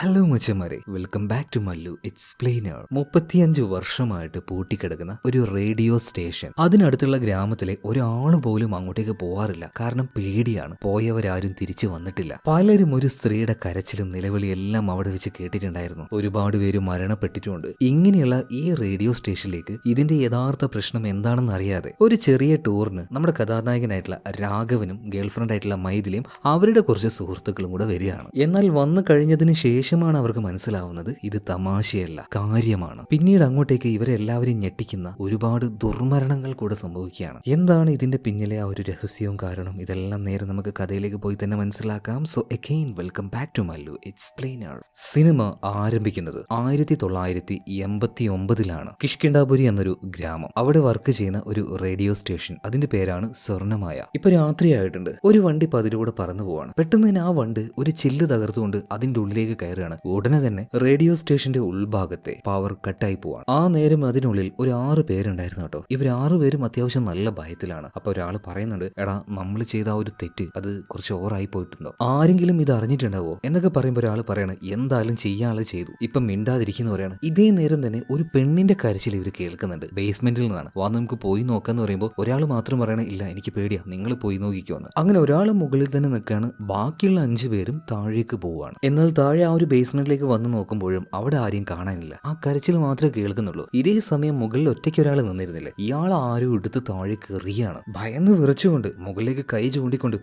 Hello മച്ചന്മാരെ, welcome back to Mallu explainer. 35 വർഷമായിട്ട് പൂട്ടിക്കിടക്കുന്ന ഒരു റേഡിയോ സ്റ്റേഷൻ. അതിനടുത്തുള്ള ഗ്രാമത്തിലെ ഒരാൾ പോലും അങ്ങോട്ടേക്ക് പോവാറില്ല. കാരണം പേടിയാണ്. പോയവരാരും തിരിച്ചു വന്നിട്ടില്ല. പലരും ഒരു സ്ത്രീയുടെ കരച്ചിലും നിലവിളിയും എല്ലാം അവിടെ വെച്ച് കേട്ടിട്ടുണ്ടായിരുന്നു. ഒരുപാട് പേര് മരണപ്പെട്ടിട്ടുമുണ്ട്. ഇങ്ങനെയുള്ള ഈ റേഡിയോ സ്റ്റേഷനിലേക്ക് ഇതിന്റെ യഥാർത്ഥ പ്രശ്നം എന്താണെന്ന് അറിയാതെ ഒരു ചെറിയ ടൂറിന് നമ്മുടെ കഥാനായകനായിട്ടുള്ള രാഘവനും ഗേൾഫ്രണ്ട് ആയിട്ടുള്ള മൈഥിലിയും അവരുടെ കുറച്ച് സുഹൃത്തുക്കളും കൂടെ വരികയാണ്. എന്നാൽ വന്നു കഴിഞ്ഞതിന് ശേഷമാണ് അവർക്ക് മനസ്സിലാവുന്നത് ഇത് തമാശയല്ല, കാര്യമാണ്. പിന്നീട് അങ്ങോട്ടേക്ക് ഇവരെല്ലാവരും ഞെട്ടിക്കുന്ന ഒരുപാട് ദുർമരണങ്ങൾ കൂടെ സംഭവിക്കുകയാണ്. എന്താണ് ഇതിന്റെ പിന്നിലെ ആ ഒരു രഹസ്യവും കാരണം, ഇതെല്ലാം നേരെ നമുക്ക് കഥയിലേക്ക് പോയി തന്നെ മനസ്സിലാക്കാം. So again welcome back to Mallu explainer. Cinema ആരംഭിക്കുന്നത് 1989 കിഷ്കിണ്ടാപുരി എന്നൊരു ഗ്രാമം. അവിടെ വർക്ക് ചെയ്യുന്ന ഒരു റേഡിയോ സ്റ്റേഷൻ. അതിന്റെ പേരാണ് സ്വർണ്ണമായ. ഇപ്പൊ രാത്രിയായിട്ടുണ്ട്. ഒരു വണ്ടി പതിലൂടെ പറന്നു പോവാണ്. പെട്ടെന്ന് തന്നെ ആ വണ്ടി ഒരു ചില്ല് തകർത്തുകൊണ്ട് അതിന്റെ ഉള്ളിലേക്ക് കയറുകയാണ്. ഉടനെ തന്നെ റേഡിയോ സ്റ്റേഷന്റെ ഉൾഭാഗത്തെ പവർ കട്ടായി പോവാണ്. ആ നേരം അതിനുള്ളിൽ ഒരു 6 പേരുണ്ടായിരുന്നു കേട്ടോ. ഇവർ 6 പേരും അത്യാവശ്യം നല്ല ഭയത്തിലാണ്. അപ്പൊ ഒരാൾ പറയുന്നുണ്ട്, എടാ നമ്മൾ ചെയ്ത ആ ഒരു തെറ്റ് അത് കുറച്ച് ഓവറായി പോയിട്ടുണ്ടോ, ആരെങ്കിലും ഇത് അറിഞ്ഞിട്ടുണ്ടാവോ എന്നൊക്കെ പറയുമ്പോൾ ഒരാൾ പറയാണ്, എന്തായാലും ചെയ്യാനുള്ളത് ചെയ്തു, ഇപ്പം മിണ്ടാതിരിക്കുന്നവരാണ്. ഇതേ നേരം തന്നെ ഒരു പെണ്ണിന്റെ കരച്ചിൽ ഇവർ കേൾക്കുന്നുണ്ട് ബേസ്മെന്റിൽ നിന്നാണ്. വാ നമുക്ക് പോയി നോക്കാന്ന് പറയുമ്പോൾ ഒരാൾ മാത്രം പറയണ, ഇല്ല എനിക്ക് പേടിയാ, നിങ്ങൾ പോയി നോക്കിക്കോന്ന്. അങ്ങനെ ഒരാൾ മുകളിൽ തന്നെ നിൽക്കുകയാണ്. ബാക്കിയുള്ള 5 പേരും താഴേക്ക് പോവുകയാണ്. എന്നാൽ താഴെ ആ ഒരു ബേസ്മെന്റിലേക്ക് വന്ന് നോക്കുമ്പോഴും അവിടെ ആരെയും കാണാനില്ല. ആ കരച്ചിൽ മാത്രമേ കേൾക്കുന്നുള്ളൂ. ഇതേ സമയം മുകളിൽ ഒറ്റയ്ക്ക് ഒരാൾ നിന്നിരുന്നില്ല. ഇയാൾ ആരും എടുത്ത് താഴേക്ക് എറിയാണ്. ഭയന്ന് വിറച്ചുകൊണ്ട് മുകളിലേക്ക് കൈ ചൂണ്ടിക്കൊണ്ട്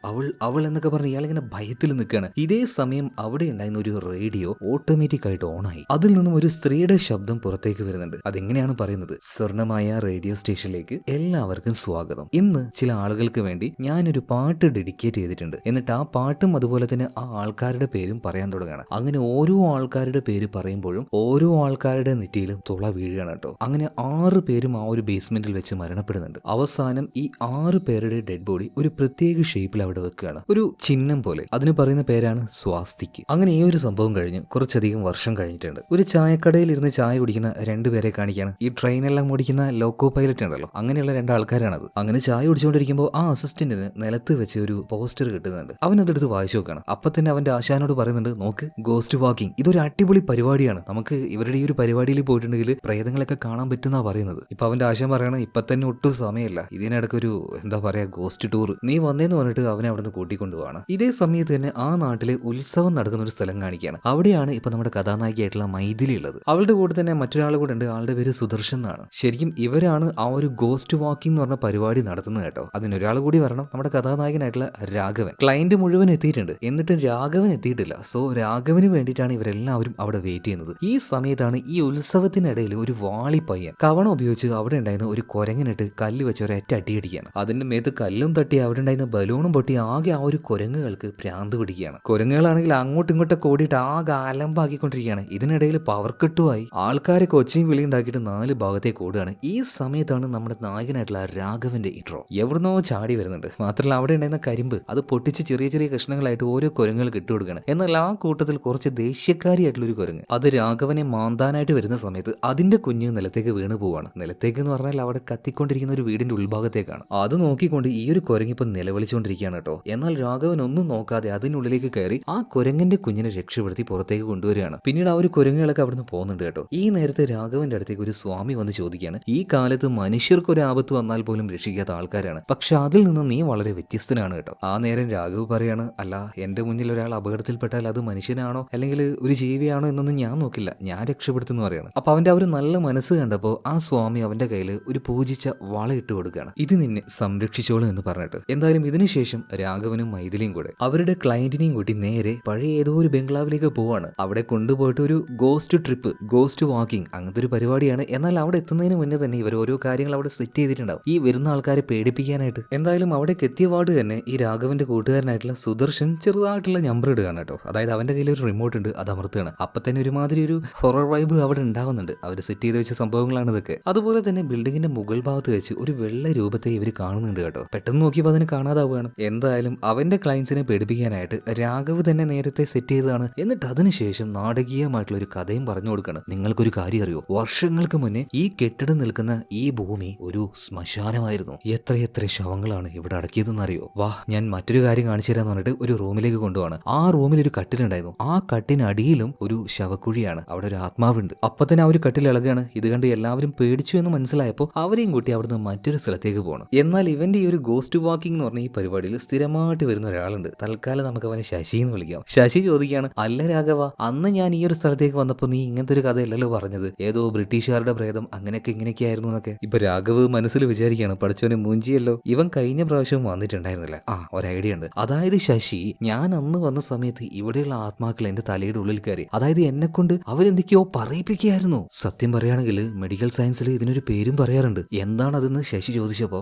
അവൾ എന്നൊക്കെ പറഞ്ഞ് ഇയാളിങ്ങനെ ഭയത്തിൽ നിൽക്കുകയാണ്. ഇതേ സമയം അവിടെ ഉണ്ടായിരുന്ന ഒരു റേഡിയോ ഓട്ടോമാറ്റിക് ആയിട്ട് ഓണായി. അതിൽ നിന്നും ഒരു സ്ത്രീയുടെ ശബ്ദം പുറത്തേക്ക് വരുന്നുണ്ട്. അതെങ്ങനെയാണ് പറയുന്നത്, സ്വർണ്ണമായ റേഡിയോ സ്റ്റേഷനിലേക്ക് എല്ലാവർക്കും സ്വാഗതം. ഇന്ന് ചില ആളുകൾക്ക് വേണ്ടി ഞാനൊരു പാട്ട് ഡെഡിക്കേറ്റ് ചെയ്തിട്ടുണ്ട്. എന്നിട്ട് ആ പാട്ടും അതുപോലെ തന്നെ ആ ആൾക്കാരുടെ പേരും പറയാൻ തുടങ്ങുകയാണ്. അങ്ങനെ ഓരോ ആൾക്കാരുടെ പേര് പറയുമ്പോഴും ഓരോ ആൾക്കാരുടെ നെറ്റിയിലും തുള വീഴുകയാണ് കേട്ടോ. അങ്ങനെ 6 പേരും ആ ഒരു ബേസ്മെന്റിൽ വെച്ച് മരണപ്പെടുന്നുണ്ട്. അവസാനം ഈ 6 പേരുടെ ഡെഡ് ബോഡി ഒരു പ്രത്യേക ഷേപ്പിൽ അവിടെ വെക്കുകയാണ്, ഒരു ചിഹ്നം പോലെ. അതിന് പറയുന്ന പേരാണ് സ്വാസ്തിക്. അങ്ങനെ ഈ ഒരു സംഭവം കഴിഞ്ഞ് കുറച്ചധികം വർഷം കഴിഞ്ഞിട്ടുണ്ട്. ഒരു ചായക്കടയിൽ ഇരുന്ന് ചായ കുടിക്കുന്ന 2 പേരെ കാണിക്കുകയാണ്. ഈ ട്രെയിനെല്ലാം ഓടിക്കുന്ന ലോക്കോ പൈലറ്റ് ഉണ്ടല്ലോ, അങ്ങനെയുള്ള 2 ആൾക്കാരാണത്. അങ്ങനെ ചായ കുടിച്ചുകൊണ്ടിരിക്കുമ്പോൾ ആ അസിസ്റ്റന്റിന് നിലത്ത് വെച്ച് ഒരു പോസ്റ്റർ കിട്ടുന്നുണ്ട്. അവൻ അതെടുത്ത് വായിച്ചു നോക്കുകയാണ്. അപ്പൊ തന്നെ അവന്റെ ആശാനോട് പറയുന്നുണ്ട്, നോക്ക്, ഗോസ്റ്റ് വാക്കിംഗ്, ഇതൊരു അടിപൊളി പരിപാടിയാണ്. നമുക്ക് ഇവരുടെ ഈ ഒരു പരിപാടിയിൽ പോയിട്ടുണ്ടെങ്കിൽ പ്രേതങ്ങളൊക്കെ കാണാൻ പറ്റുന്ന പറയുന്നത്. ഇപ്പൊ അവന്റെ ആശാൻ പറയണം, ഇപ്പൊ തന്നെ ഒട്ടും സമയമില്ല, ഇതിനിടയ്ക്കൊരു എന്താ പറയാ ഗോസ്റ്റ് ടൂർ, നീ വന്നേന്ന് പറഞ്ഞിട്ട് അവനെ അവിടെ നിന്ന് കൂട്ടിക്കൊണ്ടുപോവാണ്. ഇതേ സമയത്ത് തന്നെ ആ നാട്ടിലെ ഉത്സവം നടക്കുന്ന ഒരു സ്ഥലം കാണിക്കുകയാണ്. അവിടെയാണ് ഇപ്പൊ നമ്മുടെ കഥാനായികയായിട്ടുള്ള മൈഥിലി ഉള്ളത്. അവളുടെ കൂടെ തന്നെ മറ്റൊരാൾ കൂടെ ഉണ്ട്. ആളുടെ പേര് സുദർശൻ എന്നാണ്. ശരിക്കും ഇവരാണ് ആ ഒരു ഗോസ്റ്റ് വാക്കിംഗ് എന്ന് പറഞ്ഞ പരിപാടി നടത്തുന്നത് കേട്ടോ. അതിനൊരാൾ കൂടി വരണം, നമ്മുടെ കഥാനായകനായിട്ടുള്ള രാഘവൻ. ക്ലയന്റ് മുഴുവൻ എത്തിയിട്ടുണ്ട്, എന്നിട്ടും രാഘവൻ എത്തിയിട്ടില്ല. സോ രാഘവന് വേണ്ടിയിട്ടാണ് ഇവരെല്ലാവരും അവിടെ വെയിറ്റ് ചെയ്യുന്നത്. ഈ സമയത്താണ് ഈ ഉത്സവത്തിനിടയിൽ ഒരു വാളി പയ്യൻ കവണ ഉപയോഗിച്ച് അവിടെ ഉണ്ടായിരുന്ന ഒരു കുരങ്ങിനിട്ട് കല്ല് വെച്ച് ഒരൊറ്റ അടിയടിക്കുകയാണ്. അതിന്റെ മേത്ത് കല്ലും തട്ടി അവിടെ ഉണ്ടായിരുന്ന ബലൂണും പൊട്ടി ആകെ ആ ഒരു കുരങ്ങുകൾക്ക് ഭ്രാന്ത് പിടിക്കുകയാണ്. കുരങ്ങുകളാണെങ്കിൽ അങ്ങോട്ടും ഇങ്ങോട്ടൊക്കെ ഓടിയിട്ട് ആകെ അലമ്പാക്കിക്കൊണ്ടിരിക്കുകയാണ്. ഇതിനിടയിൽ പവർ കട്ടുമായി ആൾക്കാരെ കൊച്ചിയും വിളി ഉണ്ടാക്കിയിട്ട് 4 ഭാഗത്തേക്ക് ഓടുകയാണ്. ഈ സമയത്താണ് നമ്മുടെ നായകനായിട്ടുള്ള രാഘവന്റെ ഇൻട്രോ എവിടുന്നോ ചാടി വരുന്നുണ്ട്. മാത്രമല്ല അവിടെ ഉണ്ടായിരുന്ന കരിമ്പ് അത് പൊട്ടിച്ച് ചെറിയ ചെറിയ കഷ്ണങ്ങളായിട്ട് ഓരോ കുരങ്ങുകൾ ഇട്ടുകൊടുക്കുകയാണ്. എന്നാൽ ആ കൂട്ടത്തിൽ കുറച്ച് ദേഷ്യക്കാരിയായിട്ടുള്ളൊരു കുരങ്ങ് അത് രാഘവനെ മാന്താനായിട്ട് വരുന്ന സമയത്ത് അതിന്റെ കുഞ്ഞ് നിലത്തേക്ക് വീണ് പോവാണ്. നിലത്തേക്ക് എന്ന് പറഞ്ഞാൽ അവിടെ കത്തിക്കൊണ്ടിരിക്കുന്ന ഒരു വീടിന്റെ ഉൾഭാഗത്തേക്കാണ്. അത് നോക്കിക്കൊണ്ട് ഈ ഒരു കുരങ്ങിപ്പോ നിലവിളിച്ചുകൊണ്ടിരിക്കുകയാണ് കേട്ടോ. എന്നാൽ രാഘവൻ ഒന്നും നോക്കാതെ അതിനുള്ളിലേക്ക് കയറി ആ കുരങ്ങന്റെ കുഞ്ഞിനെ രക്ഷപ്പെടുത്തി പുറത്തേക്ക് കൊണ്ടുവരികയാണ്. പിന്നീട് ആ ഒരു കുരങ്ങുകളൊക്കെ അവിടുന്ന് പോകുന്നുണ്ട് കേട്ടോ. ഈ നേരത്തെ രാഘവന്റെ അടുത്തേക്ക് ഒരു സ്വാമി വന്ന് ചോദിക്കുകയാണ്, ഈ കാലത്ത് മനുഷ്യർക്ക് ഒരു ആപത്ത് വന്നാൽ പോലും രക്ഷിക്കാത്ത ആൾക്കാരാണ്, പക്ഷെ അതിൽ നിന്ന് നീ വളരെ വ്യത്യസ്തനാണ് കേട്ടോ. ആ നേരം രാഘവ് പറയാണ്, അല്ല എന്റെ മുന്നിൽ ഒരാൾ അപകടത്തിൽപ്പെട്ടാൽ അത് മനുഷ്യനാണോ അല്ലെങ്കിൽ ഒരു ജീവിയാണോ എന്നൊന്നും ഞാൻ നോക്കില്ല, ഞാൻ രക്ഷപ്പെടുത്തുന്നു പറയാണ്. അപ്പൊ അവന്റെ ഒരു നല്ല മനസ്സ് കണ്ടപ്പോൾ ആ സ്വാമി അവന്റെ കയ്യിൽ ഒരു പൂജിച്ച വള ഇട്ട് കൊടുക്കുകയാണ്. ഇത് നിന്നെ സംരക്ഷിച്ചോളൂ എന്ന് പറഞ്ഞിട്ട്. എന്തായാലും ഇതിനുശേഷം രാഘവനും മൈഥിലിയും കൂടെ അവരുടെ ക്ലയന്റിനെയും കൂട്ടി നേരെ പഴയ ഏതോ ഒരു ബംഗ്ലാവിലേക്ക് പോവാണ്. അവിടെ കൊണ്ടുപോയിട്ട് ഒരു ഗോസ്റ്റ് ട്രിപ്പ്, ഗോസ്റ്റ് വാക്കിംഗ് അങ്ങനത്തെ ഒരു പരിപാടിയാണ്. എന്നാൽ അവിടെ എത്തുന്നതിന് മുന്നേ തന്നെ ഇവർ ഓരോ കാര്യങ്ങൾ അവിടെ സെറ്റ് ചെയ്തിട്ടുണ്ടാവും ഈ വരുന്ന ആൾക്കാരെ പേടിപ്പിക്കാനായിട്ട്. എന്തായാലും അവിടേക്ക് എത്തിയപാട് തന്നെ ഈ രാഘവന്റെ കൂട്ടുകാരനായിട്ടുള്ള സുദർശൻ ചെറുതായിട്ടുള്ള നമ്പർ ഇടുകയാണ് കേട്ടോ. അതായത് അവന്റെ കയ്യിൽ ഒരു റിമോട്ട് ഉണ്ട്, അത് അമർത്തുകയാണ്. അപ്പൊ തന്നെ ഒരുമാതിരി ഒരു ഹൊറർ വൈബ് അവിടെ ഉണ്ടാവുന്നുണ്ട്. അവർ സെറ്റ് ചെയ്ത് വെച്ച സംഭവങ്ങളാണ് ഇതൊക്കെ. അതുപോലെ തന്നെ ബിൽഡിങ്ങിന്റെ മുകൾ ഭാഗത്ത് വെച്ച് ഒരു വെള്ള രൂപത്തെ ഇവർ കാണുന്നുണ്ട് കേട്ടോ. പെട്ടെന്ന് നോക്കിയപ്പോൾ അതിന് കാണാതാവുകയാണ്. എന്തായാലും അവന്റെ ക്ലയൻസിനെ പേടിപ്പിക്കാനായിട്ട് രാഘവ് തന്നെ നേരത്തെ സെറ്റ് ചെയ്തതാണ്. എന്നിട്ട് അതിനുശേഷം നാടകീയമായിട്ടുള്ള ഒരു കഥയും പറഞ്ഞു കൊടുക്കണം. നിങ്ങൾക്കൊരു കാര്യം അറിയോ, വർഷങ്ങൾക്ക് മുന്നേ ഈ കെട്ടിടം നിൽക്കുന്ന ഈ ഭൂമി ഒരു ശ്മശാനമായിരുന്നു. എത്രയെത്ര ശവങ്ങളാണ് ഇവിടെ അടക്കിയതെന്ന് അറിയോ. വാ ഞാൻ മറ്റൊരു കാര്യം കാണിച്ചു തരാന്ന് പറഞ്ഞിട്ട് ഒരു റൂമിലേക്ക് കൊണ്ടുപോവാണ്. ആ റൂമിൽ ഒരു കട്ടിലുണ്ടായിരുന്നു. ആ കട്ടിനടിയിലും ഒരു ശവക്കുഴിയാണ്, അവിടെ ഒരു ആത്മാവുണ്ട്. അപ്പൊ തന്നെ ആ ഒരു കട്ടിൽ ഇളകാണ്. ഇത് കണ്ട് എല്ലാവരും പേടിച്ചു എന്ന് മനസ്സിലായപ്പോൾ അവരെയും കൂട്ടി അവിടുന്ന് മറ്റൊരു സ്ഥലത്തേക്ക് പോകണം. എന്നാൽ ഇവന്റെ ഈ ഒരു ഗോസ്റ്റ് വാക്കിംഗ് എന്ന് പറഞ്ഞ ഈ പരിപാടിയിൽ സ്ഥിരമായിട്ട് വരുന്ന ഒരാളുണ്ട്. തൽക്കാലം നമുക്ക് അവനെ ശശി എന്ന് വിളിക്കാം. ശശി ചോദിക്കുകയാണ്, അല്ല രാഘവ, അന്ന് ഞാൻ ഈ ഒരു സ്ഥലത്തേക്ക് വന്നപ്പോൾ നീ ഇങ്ങനത്തെ ഒരു കഥയല്ലല്ലോ പറഞ്ഞത്, ഏതോ ബ്രിട്ടീഷുകാരുടെ പ്രേതം അങ്ങനെയൊക്കെ ഇങ്ങനെയൊക്കെ ആയിരുന്നു എന്നൊക്കെ. ഇപ്പൊ രാഘവ് മനസ്സിൽ വിചാരിക്കുകയാണ്, പഠിച്ചവനെ മൂഞ്ചിയല്ലോ, ഇവൻ കഴിഞ്ഞ പ്രാവശ്യം വന്നിട്ടുണ്ടായിരുന്നില്ല. ഒരു ഐഡിയ ഉണ്ട്. അതായത് ശശി, ഞാൻ അന്ന് വന്ന സമയത്ത് ഇവിടെയുള്ള ആത്മാക്കൾ എന്റെ തലയുടെ ഉള്ളിൽ കയറി, അതായത് എന്നെ കൊണ്ട് അവരെന്തൊക്കെയോ പറയിപ്പിക്കുകയായിരുന്നു. സത്യം പറയുകയാണെങ്കിൽ മെഡിക്കൽ സയൻസിൽ ഇതിനൊരു പേരും പറയാറുണ്ട്. എന്താണതെന്ന് ശശി ചോദിച്ചപ്പോ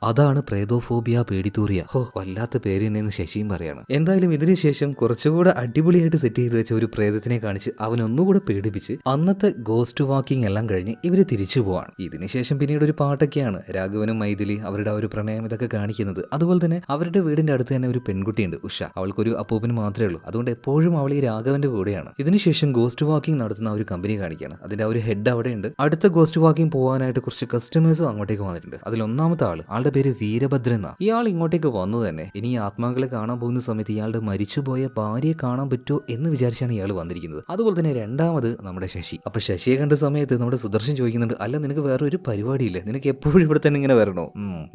അതാണ് പ്രേതോഫോബിയ പേടിത്തൂറിയ. വല്ലാത്ത പേര് തന്നെയെന്ന് ശശിയും പറയാണ്. എന്തായാലും ഇതിനുശേഷം കുറച്ചുകൂടെ അടിപൊളിയായിട്ട് സെറ്റ് ചെയ്ത് വെച്ച ഒരു പ്രേതത്തിനെ കാണിച്ച് അവൻ ഒന്നുകൂടെ പേടിപ്പിച്ച് അന്നത്തെ ഗോസ്റ്റ് വാക്കിംഗ് എല്ലാം കഴിഞ്ഞ് ഇവര് തിരിച്ചു പോവാണ്. ഇതിനുശേഷം പിന്നീട് ഒരു പാട്ടൊക്കെയാണ് രാഘവനും മൈഥിലി അവരുടെ ഒരു പ്രണയം ഇതൊക്കെ കാണിക്കുന്നത്. അതുപോലെ തന്നെ അവരുടെ വീടിന്റെ അടുത്ത് തന്നെ ഒരു പെൺകുട്ടിയുണ്ട്, ഉഷ. അവൾക്കൊരു അപ്പൂപ്പന് മാത്രമേ ഉള്ളൂ, അതുകൊണ്ട് എപ്പോഴും അവൾ ഈ രാഘവന്റെ കൂടെയാണ്. ഇതിനുശേഷം ഗോസ്റ്റ് വാക്കിംഗ് നടത്തുന്ന ഒരു കമ്പനി കാണിക്കുകയാണ്. അതിന്റെ ഒരു ഹെഡ് അവിടെയുണ്ട്. അടുത്ത ഗോസ്റ്റ് വാക്കിംഗ് പോകാനായിട്ട് കുറച്ച് കസ്റ്റമേഴ്സും അങ്ങോട്ടേക്ക് വന്നിട്ടുണ്ട്. അതിൽ ഒന്നാമത്തെ ആളുടെ പേര് വീരഭദ്രൻ എന്നാ. ഇയാൾ ഇങ്ങോട്ടേക്ക് വന്നു തന്നെ ഇനി ഈ ആത്മാക്കളെ കാണാൻ പോകുന്ന സമയത്ത് ഇയാളുടെ മരിച്ചുപോയ ഭാര്യയെ കാണാൻ പറ്റുമോ എന്ന് വിചാരിച്ചാണ് ഇയാൾ വന്നിരിക്കുന്നത്. അതുപോലെ തന്നെ രണ്ടാമത് നമ്മുടെ ശശി. അപ്പൊ ശശിയെ കണ്ട സമയത്ത് നമ്മുടെ സുദർശൻ ചോദിക്കുന്നുണ്ട്, അല്ല നിനക്ക് വേറെ ഒരു പരിപാടിയില്ലേ, നിനക്ക് എപ്പോഴും ഇവിടെ തന്നെ ഇങ്ങനെ വരണോ?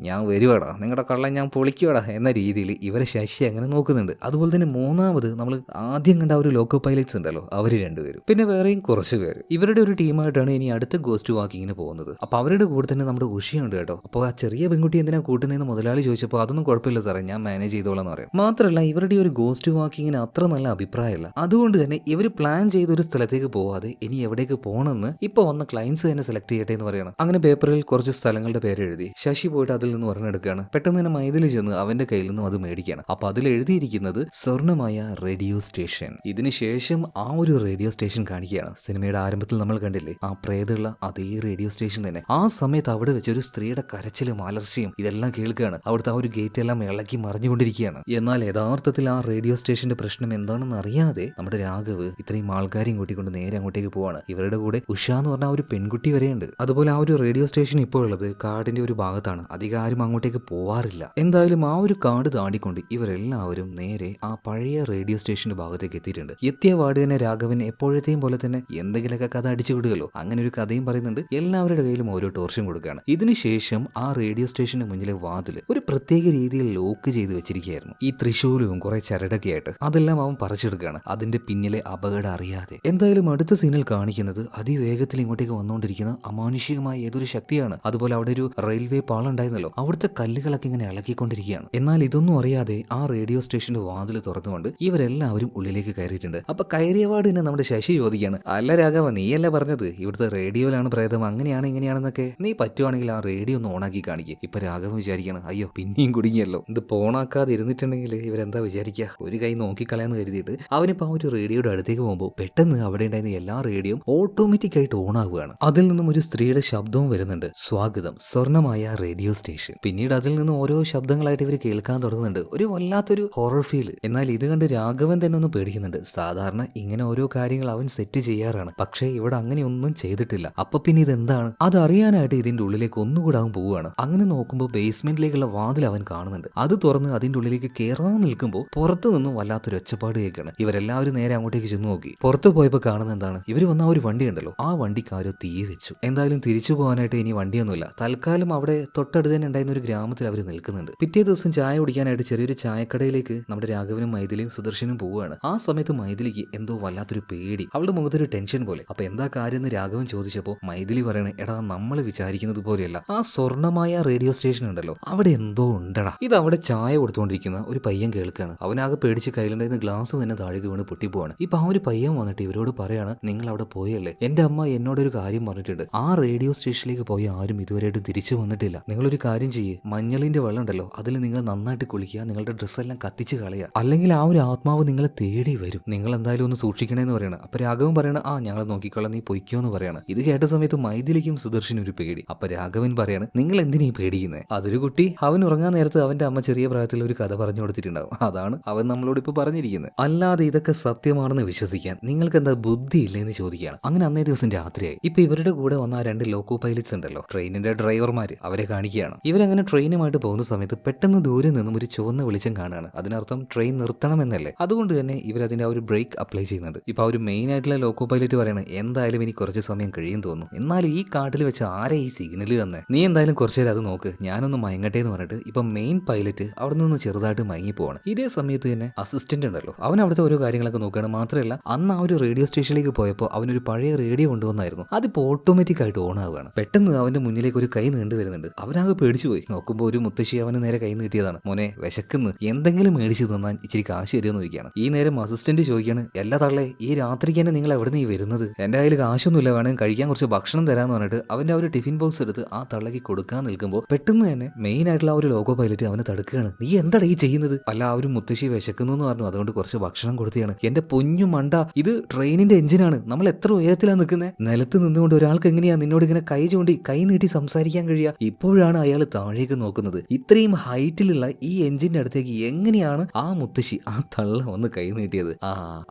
ഞാൻ വരുവാടാ, നിങ്ങളുടെ കള്ളം ഞാൻ പൊളിക്കുവാടാ എന്ന രീതിയിൽ ഇവരെ ശശി അങ്ങനെ നോക്കുന്നുണ്ട്. അതുപോലെ തന്നെ മൂന്നാമത് നമ്മൾ ആദ്യം കണ്ട ഒരു ലോക്കോ പൈലറ്റ്സ് ഉണ്ടല്ലോ, അവര് രണ്ടുപേരും, പിന്നെ വേറെയും കുറച്ച് പേര്. ഇവരുടെ ഒരു ടീമായിട്ടാണ് ഇനി അടുത്ത ഗോസ്റ്റ് വാക്കിങ്ങിന് പോകുന്നത്. അപ്പൊ അവരുടെ കൂടെ തന്നെ നമ്മുടെ ഉഷയുണ്ട് കേട്ടോ. അപ്പോൾ ആ ചെറിയ പെൺകുട്ടി എന്തിനാ കൂട്ടുന്നതെന്ന് മുതലാളി ചോദിച്ചപ്പോൾ അതൊന്നും കുഴപ്പമില്ല സാറേ, ഞാൻ മാനേജ് ചെയ്തോളാം എന്ന് പറയും. മാത്രമല്ല ഇവരുടെ ഒരു ഗോസ്റ്റ് വാക്കിങ്ങിന് അത്ര നല്ല അഭിപ്രായമല്ല. അതുകൊണ്ട് തന്നെ ഇവർ പ്ലാൻ ചെയ്ത ഒരു സ്ഥലത്തേക്ക് പോവാതെ ഇനി എവിടേക്ക് പോകണമെന്ന് ഇപ്പൊ വന്ന ക്ലയൻസ് തന്നെ സെലക്ട് ചെയ്യട്ടെ എന്ന് പറയണം. അങ്ങനെ പേപ്പറിൽ കുറച്ച് സ്ഥലങ്ങളുടെ പേര് എഴുതി ശശി പോയിട്ട് അതിൽ നിന്ന് പറഞ്ഞെടുക്കുകയാണ്. പെട്ടെന്ന് തന്നെ മൈഥിലി ചെന്ന് അവന്റെ കയ്യിൽ നിന്നും അത് മേടിക്കുകയാണ്. അപ്പൊ അതിൽ എഴുതിയിരിക്കുന്നത് സ്വർണ്ണമായ റേഡിയോ സ്റ്റേഷൻ. ഇതിനുശേഷം ആ ഒരു റേഡിയോ സ്റ്റേഷൻ കാണിക്കുകയാണ്. സിനിമയുടെ ആരംഭത്തിൽ നമ്മൾ കണ്ടില്ലേ ആ പ്രേതമുള്ള അതേ റേഡിയോ സ്റ്റേഷൻ തന്നെ. ആ സമയത്ത് അവിടെ വെച്ച് ഒരു സ്ത്രീയുടെ കരച്ചിലും അലർച്ചയും ഇതെല്ലാം കേൾക്കുകയാണ്. അവിടുത്തെ ആ ഒരു ഗേറ്റ് എല്ലാം ഇളക്കി മറിഞ്ഞുകൊണ്ടിരിക്കുകയാണ്. എന്നാൽ യഥാർത്ഥത്തിൽ ആ റേഡിയോ സ്റ്റേഷന്റെ പ്രശ്നം എന്താണെന്ന് അറിയാതെ നമ്മുടെ രാഘവ് ഇത്രയും ആൾക്കാരെയും കൂട്ടിക്കൊണ്ട് നേരെ അങ്ങോട്ടേക്ക് പോവാണ്. ഇവരുടെ കൂടെ ഉഷ എന്ന് പറഞ്ഞ ഒരു പെൺകുട്ടി വരെയുണ്ട്. അതുപോലെ ആ ഒരു റേഡിയോ സ്റ്റേഷൻ ഇപ്പോൾ ഉള്ളത് കാടിന്റെ ഒരു ഭാഗത്താണ്. അധികം ആരും അങ്ങോട്ടേക്ക് പോവാറില്ല. എന്തായാലും ആ ഒരു കാട് താണ്ടിക്കൊണ്ട് ഇവരെല്ലാവരും നേരെ ആ പഴയ റേഡിയോ സ്റ്റേഷന്റെ ഭാഗത്തേക്ക് എത്തിയിട്ടുണ്ട്. എത്തിയ വാർഡ് തന്നെ രാഘവൻ എപ്പോഴത്തെയും പോലെ തന്നെ എന്തെങ്കിലുമൊക്കെ കഥ അടിച്ചു വിടുകല്ലോ, അങ്ങനെ ഒരു കഥയും പറയുന്നുണ്ട്. എല്ലാവരുടെ കയ്യിലും ഓരോ ടോർച്ചും കൊടുക്കുകയാണ്. ഇതിനുശേഷം ആ റേഡിയോ സ്റ്റേഷന്റെ മുന്നിലെ വാതിൽ ഒരു പ്രത്യേക രീതിയിൽ ലോക്ക് ചെയ്ത് വെച്ചിരിക്കുകയായിരുന്നു. ഈ തൃശൂലവും കുറെ ചരടൊക്കെ ആയിട്ട് അതെല്ലാം അവൻ പറിച്ചെടുക്കുകയാണ്, അതിന്റെ പിന്നിലെ അപകടം അറിയാതെ. എന്തായാലും അടുത്ത സീനിൽ കാണിക്കുന്നത് അതിവേഗത്തിൽ ഇങ്ങോട്ടേക്ക് വന്നുകൊണ്ടിരിക്കുന്ന അമാനുഷികമായ ഏതൊരു ശക്തിയാണ്. അതുപോലെ അവിടെ ഒരു റെയിൽവേ പാളുണ്ടായിരുന്നല്ലോ, അവിടുത്തെ കല്ലുകളൊക്കെ ഇങ്ങനെ ഇളക്കിക്കൊണ്ടിരിക്കുകയാണ്. എന്നാൽ ഇതൊന്നും അറിയാതെ ആ റേഡിയോ സ്റ്റേഷന്റെ വാതിൽ തുറന്നുകൊണ്ട് ഇവരെല്ലാവരും ഉള്ളിലേക്ക് കയറിയിട്ടുണ്ട്. അപ്പൊ കയറിയപാട് തന്നെ നമ്മുടെ ശശി ചോദിക്കുകയാണ്, അല്ല രാഘവ, നീയല്ലേ പറഞ്ഞത് ഇവിടുത്തെ റേഡിയോയിലാണ് പ്രേതം, അങ്ങനെയാണ് ഇങ്ങനെയാണെന്നൊക്കെ, നീ പറ്റുവാണെങ്കിൽ ആ റേഡിയോ ഒന്ന് ഓണാക്കി കാണിക്കുക. ഇപ്പൊ രാഘവൻ വിചാരിക്കുകയാണ്, അയ്യോ പിന്നെയും കുടുങ്ങിയല്ലോ, ഇത് ഓണാക്കാതെ ഇരുന്നിട്ടുണ്ടെങ്കിൽ ഇവരെന്താ വിചാരിക്കുക, ഒരു കൈ നോക്കിക്കളയാന്ന് കരുതിയിട്ട് അവനിപ്പോ ആ ഒരു റേഡിയോയുടെ അടുത്തേക്ക് പോകുമ്പോൾ പെട്ടെന്ന് അവിടെ ഉണ്ടായിരുന്ന എല്ലാ റേഡിയോയും ഓട്ടോമാറ്റിക് ആയിട്ട് ഓൺ ആവുകയാണ്. അതിൽ നിന്നും ഒരു സ്ത്രീയുടെ ശബ്ദവും വരുന്നുണ്ട്, സ്വാഗതം സ്വർണ്ണമായ റേഡിയോ സ്റ്റേഷൻ. പിന്നീട് അതിൽ നിന്ന് ഓരോ ശബ്ദങ്ങളായിട്ട് ഇവർ കേൾക്കാൻ തുടങ്ങുന്നുണ്ട്. ഒരു വല്ലാത്തൊരു ഹൊറർ ഫീൽ. എന്നാൽ ഇത് കണ്ട് രാഘവൻ തന്നെ ഒന്ന് പേടിക്കുന്നുണ്ട്. സാധാരണ ഇങ്ങനെ ഓരോ കാര്യങ്ങൾ അവൻ സെറ്റ് ചെയ്യാറാണ്, പക്ഷേ ഇവിടെ അങ്ങനെ ഒന്നും ചെയ്തിട്ടില്ല. അപ്പൊ പിന്നെ ഇതെന്താണ് അതറിയാനായിട്ട് ഇതിന്റെ ഉള്ളിലേക്ക് ഒന്നുകൂടെ അവൻ പോവുകയാണ്. അങ്ങനെ നോക്കുമ്പോൾ ബേസ്മെന്റിലേക്കുള്ള വാതിൽ അവൻ കാണുന്നുണ്ട്. അത് തുറന്ന് അതിന്റെ ഉള്ളിലേക്ക് കയറാൻ നിൽക്കുമ്പോൾ പുറത്തു നിന്നും വല്ലാത്തൊരു ഒച്ചപ്പാട് കേൾക്കുകയാണ്. ഇവരെല്ലാവരും നേരെ അങ്ങോട്ടേക്ക് ചെന്ന് നോക്കി. പുറത്തു പോയപ്പോൾ കാണുന്ന എന്താണ്, ഇവർ വന്ന ആ ഒരു വണ്ടി ഉണ്ടല്ലോ, ആ വണ്ടിക്കാരോ തീ വെച്ചു. എന്തായാലും തിരിച്ചു പോകാനായിട്ട് ഇനി വണ്ടിയൊന്നുമില്ല. തൽക്കാലം അവിടെ തൊട്ടടുത്ത് തന്നെ ഉണ്ടായിരുന്ന ഒരു ഗ്രാമത്തിൽ അവർ നിൽക്കുന്നുണ്ട്. പിറ്റേ ദിവസം ചായ കുടിക്കാനായിട്ട് ചെറിയൊരു ചായക്കടയിലേക്ക് നമ്മുടെ രാഘവനും മൈഥിലിയും സുദർശനും പോവുകയാണ്. ആ സമയത്ത് മൈഥിലിക്ക് എന്തോ വല്ലാത്തൊരു പേടി, അവളുടെ മുഖത്തൊരു ടെൻഷൻ പോലെ. അപ്പൊ എന്താ കാര്യം എന്ന് രാഘവൻ ചോദിച്ചപ്പോൾ മൈഥിലി പറയണേ, എടാ നമ്മൾ വിചാരിക്കുന്നത് പോലെയല്ല, ആ സ്വർണ്ണമായ റേഡിയോ സ്റ്റേഷൻ ഉണ്ടല്ലോ അവിടെ എന്തോ ഉണ്ടടാ. ഇത് അവിടെ ചായ കൊടുത്തുകൊണ്ടിരിക്കുന്ന ഒരു പയ്യൻ കേൾക്കുകയാണ്. അവനാകെ പേടിച്ച് കയ്യിലുണ്ടായിരുന്ന ഗ്ലാസ് തന്നെ താഴേക്ക് വീണ് പൊട്ടിപ്പോവാണ്. ഇപ്പൊ ആ ഒരു പയ്യൻ വന്നിട്ട് ഇവരോട് പറയാണ്, നിങ്ങൾ അവിടെ പോയല്ലേ, എന്റെ അമ്മ എന്നോടൊരു കാര്യം പറഞ്ഞിട്ടുണ്ട്, ആ റേഡിയോ സ്റ്റേഷനിലേക്ക് പോയ ആരും ഇതുവരെയായിട്ടും തിരിച്ചു വന്നിട്ടില്ല. നിങ്ങളൊരു കാര്യം ചെയ്യേ, മഞ്ഞളിന്റെ വെള്ളം ഉണ്ടല്ലോ അതിൽ നിങ്ങൾ നന്നായിട്ട് കുളിക്കുക, നിങ്ങളുടെ ഡ്രസ്സെല്ലാം കത്തിച്ച് കളയുക, അല്ലെങ്കിൽ ആ ഒരു ആത്മാവ് നിങ്ങളെ തേടി വരും, നിങ്ങൾ എന്തായാലും ഒന്ന് സൂക്ഷിക്കണേന്ന് പറയണം. അപ്പൊ രാഘവൻ പറയണ, ആ ഞങ്ങൾ നോക്കിക്കൊള്ളാം, നീ പൊയ്ക്കോ എന്ന് പറയാണ്. ഇത് കേട്ട സമയത്ത് മൈഥിലിക്കും സുദർശനും ഒരു പേടി. അപ്പൊ രാഘവൻ പറയാണ്, നിങ്ങൾ എന്തിനാ പേടിക്കുന്നത്, അതൊരു കുട്ടി, അവൻ ഉറങ്ങാൻ നേരത്ത് അവന്റെ അമ്മ ചെറിയ പ്രായത്തിൽ ഒരു കഥ പറഞ്ഞു കൊടുത്തിട്ടുണ്ടാവും, അതാണ് അവൻ നമ്മളോട് ഇപ്പൊ പറഞ്ഞിരിക്കുന്നത്. അല്ലാതെ ഇതൊക്കെ സത്യമാണെന്ന് വിശ്വസിക്കാൻ നിങ്ങൾക്ക് എന്താ ബുദ്ധി ഇല്ലെന്ന് ചോദിക്കുകയാണ്. അങ്ങനെ അന്നേ ദിവസം രാത്രിയായി. ഇപ്പൊ ഇവരുടെ കൂടെ വന്ന ആ രണ്ട് ലോക്കോ പൈലറ്റ്സ് ഉണ്ടല്ലോ, ട്രെയിനിന്റെ ഡ്രൈവർമാര്, അവരെ കാണിക്കുകയാണ്. ഇവരങ്ങനെ ട്രെയിനുമായിട്ട് പോകുന്ന സമയത്ത് പെട്ടെന്ന് ദൂരെ നിന്നും ഒരു ചുവന്ന വെളിച്ചം കാണുകയാണ്. അതിനർത്ഥം ട്രെയിൻ നിർത്തണമെന്നല്ലേ. അതുകൊണ്ട് തന്നെ ഇവരതിന്റെ ആ ഒരു ബ്രേക്ക് അപ്ലൈ ചെയ്യുന്നുണ്ട്. ഇപ്പൊ ആ ഒരു മെയിൻ ആയിട്ടുള്ള ലോക്കോ പൈലറ്റ് പറയാണ്, എന്തായാലും ഇനി കുറച്ച് സമയം കഴിയും തോന്നുന്നു, എന്നാലും ഈ കാട്ടിൽ വെച്ച് ആരെ ഈ സിഗ്നൽ തന്നെ, നീ എന്തായാലും കുറച്ചു നേരം അത് നോക്ക്, ഞാനൊന്ന് മയങ്ങട്ടെ എന്ന് പറഞ്ഞിട്ട് ഇപ്പൊ മെയിൻ പൈലറ്റ് അവിടെ നിന്ന് ചെറുതായിട്ട് മയങ്ങി പോവാണ്. ഇതേ സമയത്ത് തന്നെ അസിസ്റ്റന്റ് ഉണ്ടല്ലോ, അവൻ അവിടുത്തെ ഓരോ കാര്യങ്ങളൊക്കെ നോക്കുകയാണ്. മാത്രമല്ല അന്ന് ആ ഒരു റേഡിയോ സ്റ്റേഷനിലേക്ക് പോയപ്പോൾ അവനൊരു പഴയ റേഡിയോ കൊണ്ടുവന്നായിരുന്നു, അതിപ്പോ ഓട്ടോമാറ്റിക് ആയിട്ട് ഓൺ ആവുകയാണ്. പെട്ടെന്ന് അവന്റെ മുന്നിലേക്ക് ഒരു കൈ നീണ്ടു വരുന്നുണ്ട്. അവനാകെ പേടിച്ചു പോയി. നോക്കുമ്പോൾ ഒരു മുത്തശ്ശി അവന് നേരെ കൈ നീട്ടിയതാണ്. മോനെ വിശക്കുന്നു, എന്തെങ്കിലും മേടിച്ചു തന്നാൽ ഇച്ചിരി കാശ് തരുമെന്ന് ചോദിക്കുകയാണ്. ഈ നേരം അസിസ്റ്റന്റ് ചോദിക്കുകയാണ്, എല്ലാ തള്ളേ ഈ രാത്രിക്ക് തന്നെ നിങ്ങൾ എവിടെ നിന്ന് വരുന്നത്, എന്റെ കയ്യിൽ കാശൊന്നുമില്ല, വേണമെങ്കിൽ കഴിക്കാൻ കുറച്ച് ഭക്ഷണം തരാന്ന് പറഞ്ഞിട്ട് അവന്റെ ആ ഒരു ടിഫിൻ ബോക്സ് എടുത്ത് ആ തള്ളക്ക് കൊടുക്കാൻ നിൽക്കുമ്പോൾ പെട്ടെന്ന് തന്നെ മെയിൻ ആയിട്ടുള്ള ആ ഒരു ലോഗോ പൈലറ്റ് അവനെ തടുക്കുകയാണ്. നീ എന്താണ് ഈ ചെയ്യുന്നത്? അല്ല, ആ ഒരു മുത്തശ്ശി വിശക്കുന്നു എന്ന് പറഞ്ഞു, അതുകൊണ്ട് കുറച്ച് ഭക്ഷണം കൊടുത്തിയാണ്. എന്റെ പൊന്നു മണ്ട, ഇത് ട്രെയിനിന്റെ എഞ്ചിനാണ്, നമ്മൾ എത്ര ഉയരത്തിലാണ് നിൽക്കുന്നത്, നിലത്ത് നിന്നുകൊണ്ട് ഒരാൾക്ക് എങ്ങനെയാ നിന്നോട് ഇങ്ങനെ കൈ ചൂണ്ടി കൈ നീട്ടി സംസാരിക്കാൻ കഴിയുക? ഇപ്പോഴാണ് അയാൾ താഴേക്ക് നോക്കുന്നത്. ഇത്രയും ഹൈറ്റിലുള്ള ഈ എഞ്ചിന്റെ അടുത്തേക്ക് എങ്ങനെയാണ് ആ മുത്തശ്ശി ആ തള്ള വന്ന് കൈ നീട്ടിയത്?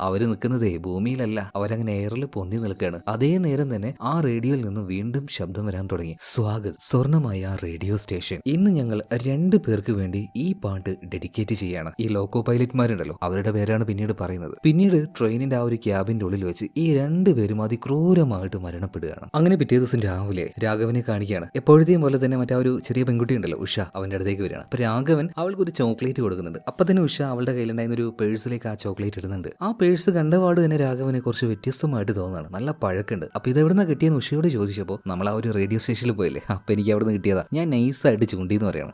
അവര് നിൽക്കുന്നതേ ഭൂമിയിലല്ല, അവരങ്ങനെ എയറിൽ പൊന്തി നിൽക്കുകയാണ്. അതേ നേരം തന്നെ ആ റേഡിയോയിൽ നിന്ന് വീണ്ടും ശബ്ദം വരാൻ തുടങ്ങി. സ്വാഗതം സ്വർണ്ണമായ റേഡിയോ സ്റ്റേഷൻ, ഇന്ന് ഞങ്ങൾ 2 പേർക്ക് വേണ്ടി ഈ പാട്ട് ഡെഡിക്കേറ്റ് ചെയ്യാണ്. ഈ ലോക്കോ പൈലറ്റ്മാരുണ്ടല്ലോ, അവരുടെ പേരാണ് പിന്നീട് പറയുന്നത്. പിന്നീട് ട്രെയിനിന്റെ ആ ഒരു ക്യാബിന്റെ ഉള്ളിൽ വെച്ച് ഈ 2 പേരും അതിക്രൂരമായിട്ട് മരണപ്പെടുകയാണ്. അങ്ങനെ പിറ്റേ ദിവസം രാവിലെ രാഘവനെ കാണിക്കുകയാണ്. എപ്പോഴത്തെയും പോലെ തന്നെ മറ്റേ ഒരു ചെറിയ പെൺകുട്ടി ഉണ്ടല്ലോ ഉഷ, അവന്റെ അടുത്തേക്ക് വരികയാണ്. അപ്പൊ രാഘവൻ അവൾക്ക് ഒരു ചോക്ലേറ്റ് കൊടുക്കുന്നുണ്ട്. അപ്പൊ തന്നെ ഉഷ അവളുടെ കയ്യിലുണ്ടായിരുന്ന ഒരു പേഴ്സിലേക്ക് ആ ചോക്ലേറ്റ് ഇടുന്നുണ്ട്. ആ പേഴ്സ് കണ്ടപാട് തന്നെ രാഘവനെ കുറച്ച് വ്യത്യസ്തമായിട്ട് തോന്നുകയാണ്. നല്ല പഴക്കുണ്ട്. അപ്പൊ ഇത് എവിടുന്ന കിട്ടിയെന്ന് ഉഷയോട് ചോദിച്ചപ്പോൾ നമ്മൾ ആ ഒരു റേഡിയോ സ്റ്റേഷനിൽ പോയില്ലേ, അപ്പൊ എനിക്ക് അവിടെ നിന്ന് കിട്ടിയതാ, ഞാൻ നൈസായിട്ട് ചൂണ്ടിന്ന് പറയണം.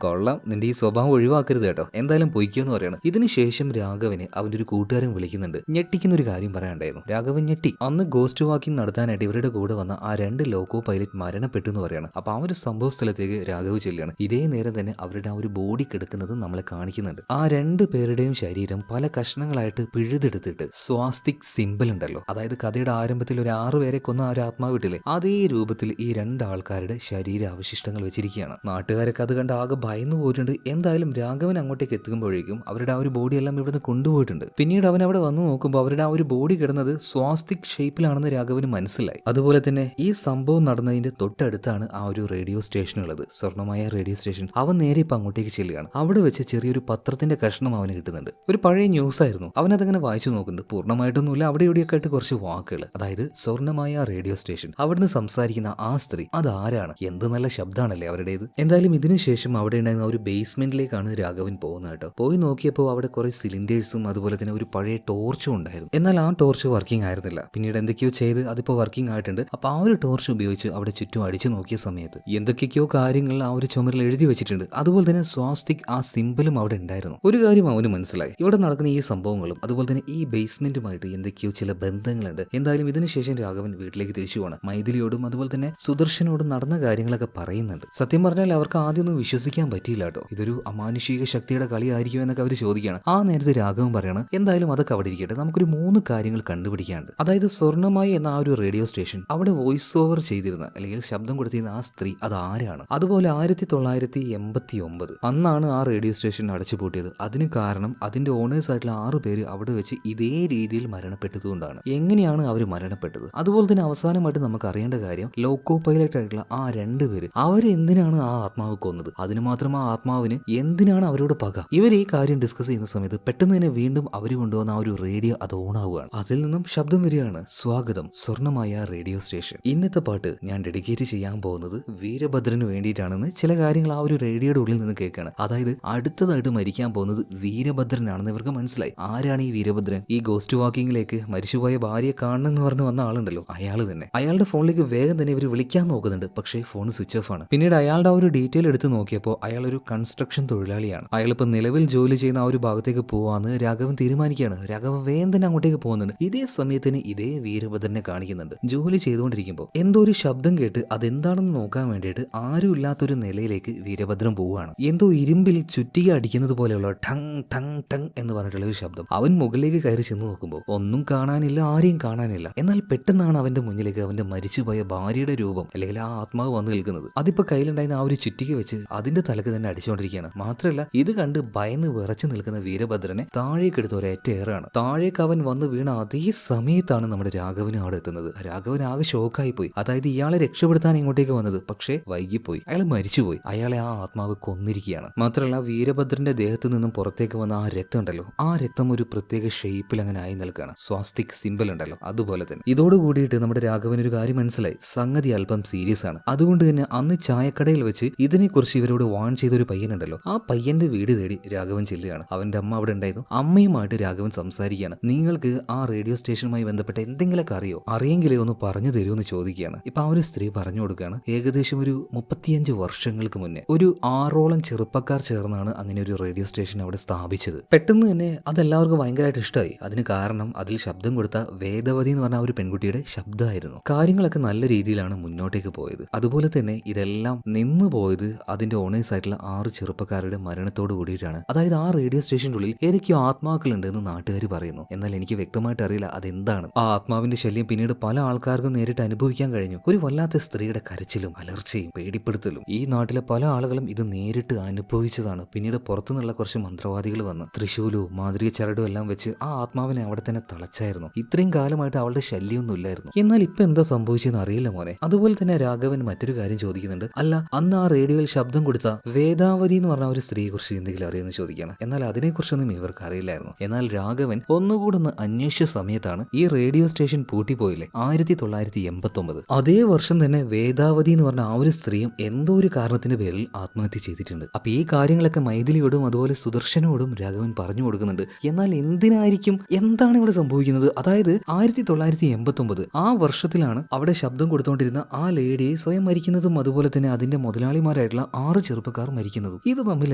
കൊള്ളാം, നിന്റെ ഈ സ്വഭാവം ഒഴിവാക്കരുത് കേട്ടോ, എന്തായാലും പൊയ്ക്കോന്ന് പറയണം. ഇതിനുശേഷം രാഘവന് അവന്റെ ഒരു കൂട്ടുകാരൻ വിളിക്കുന്നുണ്ട്. ഞെട്ടിക്കുന്ന ഒരു കാര്യം പറയാനുണ്ടായിരുന്നു. രാഘവൻ ഞെട്ടി. അന്ന് ഗോസ്റ്റ് വാക്കിംഗ് നടത്താനായിട്ട് ഇവരുടെ കൂടെ വന്ന ആ 2 ലോക്കോ പൈലറ്റ് മരണപ്പെട്ടു എന്ന് പറയണം. അപ്പൊ ആ ഒരു സംഭവ സ്ഥലത്തേക്ക് രാഘവ് ചെല്ലുകയാണ്. ഇതേ നേരം തന്നെ അവരുടെ ആ ഒരു ബോഡി കിടക്കുന്നത് നമ്മളെ കാണിക്കുന്നുണ്ട്. ആ 2 പേരുടെയും ശരീരം പല കഷ്ണങ്ങളായിട്ട് പിഴുതെടുത്തിട്ട് സ്വാസ്തിക് സിമ്പിൾ ഉണ്ടല്ലോ, അതായത് കഥയുടെ ആരംഭത്തിൽ ഒരു 6 പേരെ കൊന്ന ആ ഒരു ആത്മാവിട്ടില്ലേ, അതേ രൂപത്തിൽ ഈ 2 ആൾക്കാരുടെ ശരീരാവശിഷ്ടങ്ങൾ വെച്ചിരിക്കുകയാണ്. നാട്ടുകാരൊക്കെ അത് കണ്ട് ആകെ ഭയന്നു പോയിട്ടുണ്ട്. എന്തായാലും രാഘവൻ അങ്ങോട്ടേക്ക് എത്തുമ്പോഴേക്കും അവരുടെ ആ ഒരു ബോഡി എല്ലാം ഇവിടുന്ന് കൊണ്ടുപോയിട്ടുണ്ട്. പിന്നീട് അവൻ അവിടെ വന്നു നോക്കുമ്പോൾ അവരുടെ ആ ഒരു ബോഡി കിടന്നത് സ്വാസ്തിക് ഷേപ്പിലാണെന്ന് രാഘവന് മനസ്സിലായി. അതുപോലെ തന്നെ ഈ സംഭവം നടന്നതിന്റെ തൊട്ടടുത്താണ് ആ ഒരു റേഡിയോ സ്റ്റേഷൻ ഉള്ളത്, സ്വർണ്ണമായ റേഡിയോ സ്റ്റേഷൻ. അവൻ നേരെ ഇപ്പൊ അങ്ങോട്ടേക്ക് ചെല്ലുകയാണ്. അവിടെ വെച്ച് ചെറിയൊരു പത്രത്തിന്റെ കഷ്ണം അവന് കിട്ടുന്നുണ്ട്. ഒരു പഴയ ന്യൂസ് ആയിരുന്നു. അവൻ അതങ്ങനെ വായിച്ചു നോക്കുന്നുണ്ട്. പൂർണ്ണമായിട്ടൊന്നുമില്ല, അവിടെ ഇവിടെയൊക്കെ ആയിട്ട് കുറച്ച് വാക്കുകൾ. അതായത് സ്വർണ്ണമായ റേഡിയോ സ്റ്റേഷൻ, അവിടുന്ന് സംസാരിക്കുന്ന ആ സ്ത്രീ അതാരാണ്? എന്ത് നല്ല ശബ്ദമാണല്ലേ അവരുടേത്. എന്തായാലും ഇതിനുശേഷം അവിടെ ഉണ്ടായിരുന്ന ഒരു ബേസ്മെന്റിലേക്കാണ് രാഘവൻ പോകുന്നത് കേട്ടോ. പോയി നോക്കിയപ്പോൾ അവിടെ കുറെ സിലിണ്ടേഴ്സും അതുപോലെ തന്നെ ഒരു പഴയ ടോർച്ചും ഉണ്ടായിരുന്നു. എന്നാൽ ആ ടോർച്ച് വർക്കിംഗ് ആയിരുന്നില്ല. പിന്നീട് എന്തൊക്കെയോ ചെയ്ത് അതിപ്പോ വർക്കിംഗ് ആയിട്ടുണ്ട്. അപ്പൊ ആ ഒരു ടോർച്ച് ഉപയോഗിച്ച് അവിടെ ചുറ്റും അടിച്ചു നോക്കിയ സമയത്ത് എന്തൊക്കെയോ കാര്യങ്ങൾ ആ ഒരു ചുമരിൽ എഴുതി വെച്ചിട്ടുണ്ട്. അതുപോലെ തന്നെ സ്വാസ്തിക് ആ സിമ്പിളും അവിടെ ഉണ്ടായിരുന്നു. ഒരു കാര്യം അവന് മനസ്സിലായി, ഇവിടെ നടക്കുന്ന ഈ സംഭവങ്ങളും അതുപോലെ തന്നെ ഈ ബേസ്മെന്റുമായിട്ട് എന്തൊക്കെയോ ചില ബന്ധങ്ങളുണ്ട്. എന്തായാലും ഇതിനുശേഷം രാഘവൻ വീട്ടിലേക്ക് തിരിച്ചു പോകണം. മൈഥിലിയോടും അതുപോലെ തന്നെ സുദർശനോടും നടന്ന കാര്യങ്ങളൊക്കെ പറയുന്നുണ്ട്. സത്യം പറഞ്ഞാൽ അവർക്ക് ആദ്യമൊന്നും വിശ്വസിക്കാൻ പറ്റിയില്ല കേട്ടോ. ഇതൊരു അമാനുഷിക ശക്തിയുടെ കളിയായിരിക്കും എന്നൊക്കെ അവർ ചോദിക്കുകയാണ്. ആ നേരത്തെ രാഘവൻ പറയാണ്, എന്തായാലും അതൊക്കെ അവിടെ ഇരിക്കട്ടെ, നമുക്കൊരു 3 കാര്യങ്ങൾ കണ്ടുപിടിക്കാനുണ്ട്. അതായത് സ്വർണ്ണമായി എന്ന ആ ഒരു റേഡിയോ സ്റ്റേഷൻ അവിടെ വോയിസ് ഓവർ ചെയ്തിരുന്ന അല്ലെങ്കിൽ ശബ്ദം കൊടുത്തിരുന്ന ആ സ്ത്രീ അത് ആരാണ്? അതുപോലെ 1989 അന്നാണ് ആ റേഡിയോ സ്റ്റേഷൻ അടച്ചുപൂട്ടിയത്. അതിന് കാരണം അതിന്റെ ഓണേഴ്സ് ആയിട്ടുള്ള 6 പേര് അവിടെ വെച്ച് ഇതേ രീതിയിൽ മരണപ്പെട്ടതുകൊണ്ടാണ്. എങ്ങനെയാണ് അവർ മരണപ്പെട്ടത്? അതുപോലെ തന്നെ അവസാനമായിട്ട് നമുക്ക് അറിയേണ്ട കാര്യം, ലോക്കോ പൈലറ്റ് ആയിട്ടുള്ള ആ 2 പേര് അവരെന്തിനാണ് ആ ആത്മാവ് കൊന്നത്? അതിന് മാത്രം ആ ആത്മാവിന് എന്തിനാണ് അവരോട് പക? ഇവർ ഈ കാര്യം ഡിസ്കസ് ചെയ്യുന്ന സമയത്ത് പെട്ടെന്ന് തന്നെ വീണ്ടും അവർ കൊണ്ടുവന്ന ആ ഒരു റേഡിയോ അത് ഓൺ ആവുകയാണ്. അതിൽ നിന്നും ശബ്ദം വരികയാണ്, സ്വാഗതം സ്വർണ്ണമായ റേഡിയോ സ്റ്റേഷൻ. ഇന്നത്തെ പാട്ട് ഞാൻ ഡെഡിക്കേറ്റ് ചെയ്യാൻ പോകുന്നത് വീരഭദ്രന് വേണ്ടിയിട്ടാണെന്ന് ചില കാര്യങ്ങൾ ആ ഒരു റേഡിയോയുടെ ഉള്ളിൽ നിന്ന് കേൾക്കുകയാണ്. അതായത് അടുത്തതായിട്ട് മരിക്കാൻ പോകുന്നത് വീരഭദ്രനാണെന്ന് ഇവർക്ക് മനസ്സിലായി. ആരാണ് ഈ വീരഭദ്രൻ? ഈ ഗോസ്റ്റ് വാക്കിങ്ങിലേക്ക് മരിച്ചുപോയ ഭാര്യയെ കാണണം എന്ന് പറഞ്ഞു വന്ന ആളുണ്ടല്ലോ, അയാൾ തന്നെ. അയാളുടെ ഫോണിലേക്ക് വേഗം തന്നെ ഇവർ വിളിക്കാൻ നോക്കുന്നുണ്ട്. പക്ഷേ ഫോൺ സ്വിച്ച് ഓഫ് ആണ്. പിന്നീട് അയാളുടെ ആ ഒരു ഡീറ്റെയിൽ എടുത്ത് നോക്കിയപ്പോൾ അയാൾ ഒരു കൺസ്ട്രക്ഷൻ തൊഴിലാളിയാണ്. അയാളിപ്പോൾ നിലവിൽ ജോലി ചെയ്യുന്ന ആ ഒരു ഭാഗത്തേക്ക് പോവാന്ന് രാഘവൻ തീരുമാനിക്കുകയാണ്. രാഘവൻ വേഗം തന്നെ അങ്ങോട്ടേക്ക് പോകുന്നുണ്ട്. ഇതേ സമയത്തിന് ഇതേ വീരഭദ്രനെ കാണിക്കുന്നുണ്ട്. ജോലി ചെയ്തുകൊണ്ടിരിക്കുമ്പോൾ എന്തോ ഒരു ശബ്ദം കേട്ട് അതെന്താണെന്ന് നോക്കാൻ വേണ്ടിയിട്ട് ആരും ഇല്ലാത്തൊരു നിലയിലേക്ക് വീരഭദ്രൻ പോവുകയാണ്. എന്തോ ഇരുമ്പിൽ ചുറ്റിക അടിക്കുന്നത് പോലെയുള്ള ടങ് ടങ് ടങ് എന്ന് പറഞ്ഞിട്ടുള്ള ഒരു ശബ്ദം. അവൻ മുകളിലേക്ക് കയറി ചെന്ന് നോക്കുമ്പോൾ ഒന്നും കാണാനില്ല, ആരെയും കാണാനില്ല. എന്നാൽ പെട്ടെന്നാണ് അവന്റെ മുന്നിലേക്ക് അവന്റെ മരിച്ചുപോയ ഭാര്യയുടെ രൂപം അല്ലെങ്കിൽ ആ ആത്മാവ് വന്നു നിൽക്കുന്നത്. അതിപ്പോ കയ്യിലുണ്ടായിരുന്ന ആ ഒരു ചുറ്റിക വെച്ച് അതിന്റെ തലക്ക് തന്നെ അടിച്ചുകൊണ്ടിരിക്കുകയാണ്. മാത്രമല്ല ഇത് കണ്ട് ഭയന്ന് വിറച്ചു നിൽക്കുന്ന വീരഭദ്രനെ താഴേക്ക് എടുത്ത ഒരേറ്റ ഏറാണ്. താഴേക്ക് അവൻ വന്ന് വീണ അതേ സമയത്താണ് നമ്മുടെ രാഘവന് അവിടെ എത്തുന്നത്. രാഘവൻ ആകെ ഷോക്കായി പോയി. അതായത് ഇയാളെ രക്ഷപ്പെടുത്താൻ ഇങ്ങോട്ടേക്ക് വന്നത്, പക്ഷേ വൈകിപ്പോയി. അയാൾ മരിച്ചുപോയി. അയാളെ ആ ആത്മാവ് കൊന്നിരിക്കുകയാണ്. മാത്രമല്ല വീരഭദ്രന്റെ ദേഹത്ത് നിന്നും പുറത്തേക്ക് വന്ന ആ രക്തം ഉണ്ടല്ലോ, ആ രക്തം ഒരു പ്രത്യേക പ്രത്യേക ഷേപ്പിൽ അങ്ങനെ ആയി നിൽക്കുകയാണ്. സ്വാസ്തിക് സിംബൽ ഉണ്ടല്ലോ, അതുപോലെ തന്നെ. ഇതോട് കൂടിയിട്ട് നമ്മുടെ രാഘവൻ ഒരു കാര്യം മനസ്സിലായി, സംഗതി അല്പം സീരിയസ് ആണ്. അതുകൊണ്ട് തന്നെ അന്ന് ചായക്കടയിൽ വെച്ച് ഇതിനെക്കുറിച്ച് ഇവരോട് വാൺ ചെയ്തൊരു പയ്യനുണ്ടല്ലോ, ആ പയ്യന്റെ വീട് തേടി രാഘവൻ ചെല്ലുകയാണ്. അവന്റെ അമ്മ അവിടെ ഉണ്ടായിരുന്നു. അമ്മയുമായിട്ട് രാഘവൻ സംസാരിക്കുകയാണ്. നിങ്ങൾക്ക് ആ റേഡിയോ സ്റ്റേഷനുമായി ബന്ധപ്പെട്ട എന്തെങ്കിലുമൊക്കെ അറിയെങ്കിലേ ഒന്ന് പറഞ്ഞു തരുമെന്ന് ചോദിക്കുകയാണ്. ഇപ്പൊ ആ ഒരു സ്ത്രീ പറഞ്ഞു കൊടുക്കുകയാണ്, ഏകദേശം ഒരു 35 വർഷങ്ങൾക്ക് മുന്നേ ഒരു 6ഓളം ചെറുപ്പക്കാർ ചേർന്നാണ് അങ്ങനെ ഒരു റേഡിയോ സ്റ്റേഷൻ അവിടെ സ്ഥാപിച്ചത്. പെട്ടെന്ന് തന്നെ അതെല്ലാവർക്കും ഭയങ്കരമായിട്ട് ഇഷ്ടമായി. അതിന് കാരണം അതിൽ ശബ്ദം കൊടുത്ത വേദവതി എന്ന് പറഞ്ഞ ഒരു പെൺകുട്ടിയുടെ ശബ്ദമായിരുന്നു. കാര്യങ്ങളൊക്കെ നല്ല രീതിയിലാണ് മുന്നോട്ടേക്ക് പോയത്. അതുപോലെ തന്നെ ഇതെല്ലാം നിന്നു പോയത് അതിന്റെ ഓണേഴ്സ് ആയിട്ടുള്ള 6 ചെറുപ്പക്കാരുടെ മരണത്തോട് കൂടിയിട്ടാണ്. അതായത് ആ റേഡിയോ സ്റ്റേഷന്റെ ഉള്ളിൽ ഏതൊക്കെയോ ആത്മാക്കളുണ്ട് എന്ന് നാട്ടുകാർ പറയുന്നു. എന്നാൽ എനിക്ക് വ്യക്തമായിട്ട് അറിയില്ല അതെന്താണ്. ആ ആത്മാവിന്റെ ശല്യം പിന്നീട് പല ആൾക്കാർക്കും നേരിട്ട് അനുഭവിക്കാൻ കഴിഞ്ഞു. ഒരു വല്ലാത്ത സ്ത്രീയുടെ കരച്ചിലും അലർച്ചയും പേടിപ്പെടുത്തലും. ഈ നാട്ടിലെ പല ആളുകളും ഇത് നേരിട്ട് അനുഭവിച്ചതാണ്. പിന്നീട് പുറത്തുനിന്നുള്ള കുറച്ച് മന്ത്രവാദികൾ വന്ന് തൃശൂലും മാതിരിക ചരടും എല്ലാം വെച്ച് ആ ആത്മാവിനെ അവിടെ തന്നെ തളച്ചായിരുന്നു. ഇത്രയും കാലമായിട്ട് അവളുടെ ശല്യമൊന്നും ഇല്ലായിരുന്നു. എന്നാൽ ഇപ്പൊ എന്താ സംഭവിച്ചെന്ന് അറിയില്ല മോനെ. അതുപോലെ തന്നെ രാഘവൻ മറ്റൊരു കാര്യം ചോദിക്കുന്നുണ്ട്, അല്ല അന്ന് ആ റേഡിയോയിൽ ശബ്ദം കൊടുത്ത വേദാവതി എന്ന് പറഞ്ഞ ഒരു സ്ത്രീയെ കുറിച്ച് എന്തെങ്കിലും അറിയുമെന്ന് ചോദിക്കണം. എന്നാൽ അതിനെക്കുറിച്ചൊന്നും ഇവർക്ക് അറിയില്ലായിരുന്നു. എന്നാൽ രാഘവൻ ഒന്നുകൂടെ ഒന്ന് അന്വേഷിച്ച സമയത്താണ് ഈ റേഡിയോ സ്റ്റേഷൻ പൂട്ടിപ്പോയില്ലേ 1989, അതേ വർഷം തന്നെ വേദാവതി എന്ന് പറഞ്ഞ ആ ഒരു സ്ത്രീയും എന്തോ ഒരു കാരണത്തിന്റെ പേരിൽ ആത്മഹത്യ ചെയ്തിട്ടുണ്ട്. അപ്പൊ ഈ കാര്യങ്ങളൊക്കെ മൈഥിലിയോടും അതുപോലെ സുദർശനോടും രാഘവൻ പറഞ്ഞു കൊടുക്കുന്നുണ്ട്. എന്നാൽ എന്തിനായിരിക്കും, എന്താണ് ഇവിടെ സംഭവിക്കുന്നത്? അതായത് 1989 ആ വർഷത്തിലാണ് അവിടെ ശബ്ദം കൊടുത്തുകൊണ്ടിരുന്ന ആ ലേഡിയെ സ്വയം മരിക്കുന്നതും അതുപോലെ തന്നെ അതിന്റെ മുതലാളിമാരായിട്ടുള്ള 6 ചെറുപ്പക്കാർ മരിക്കുന്നതും. ഇത് തമ്മിൽ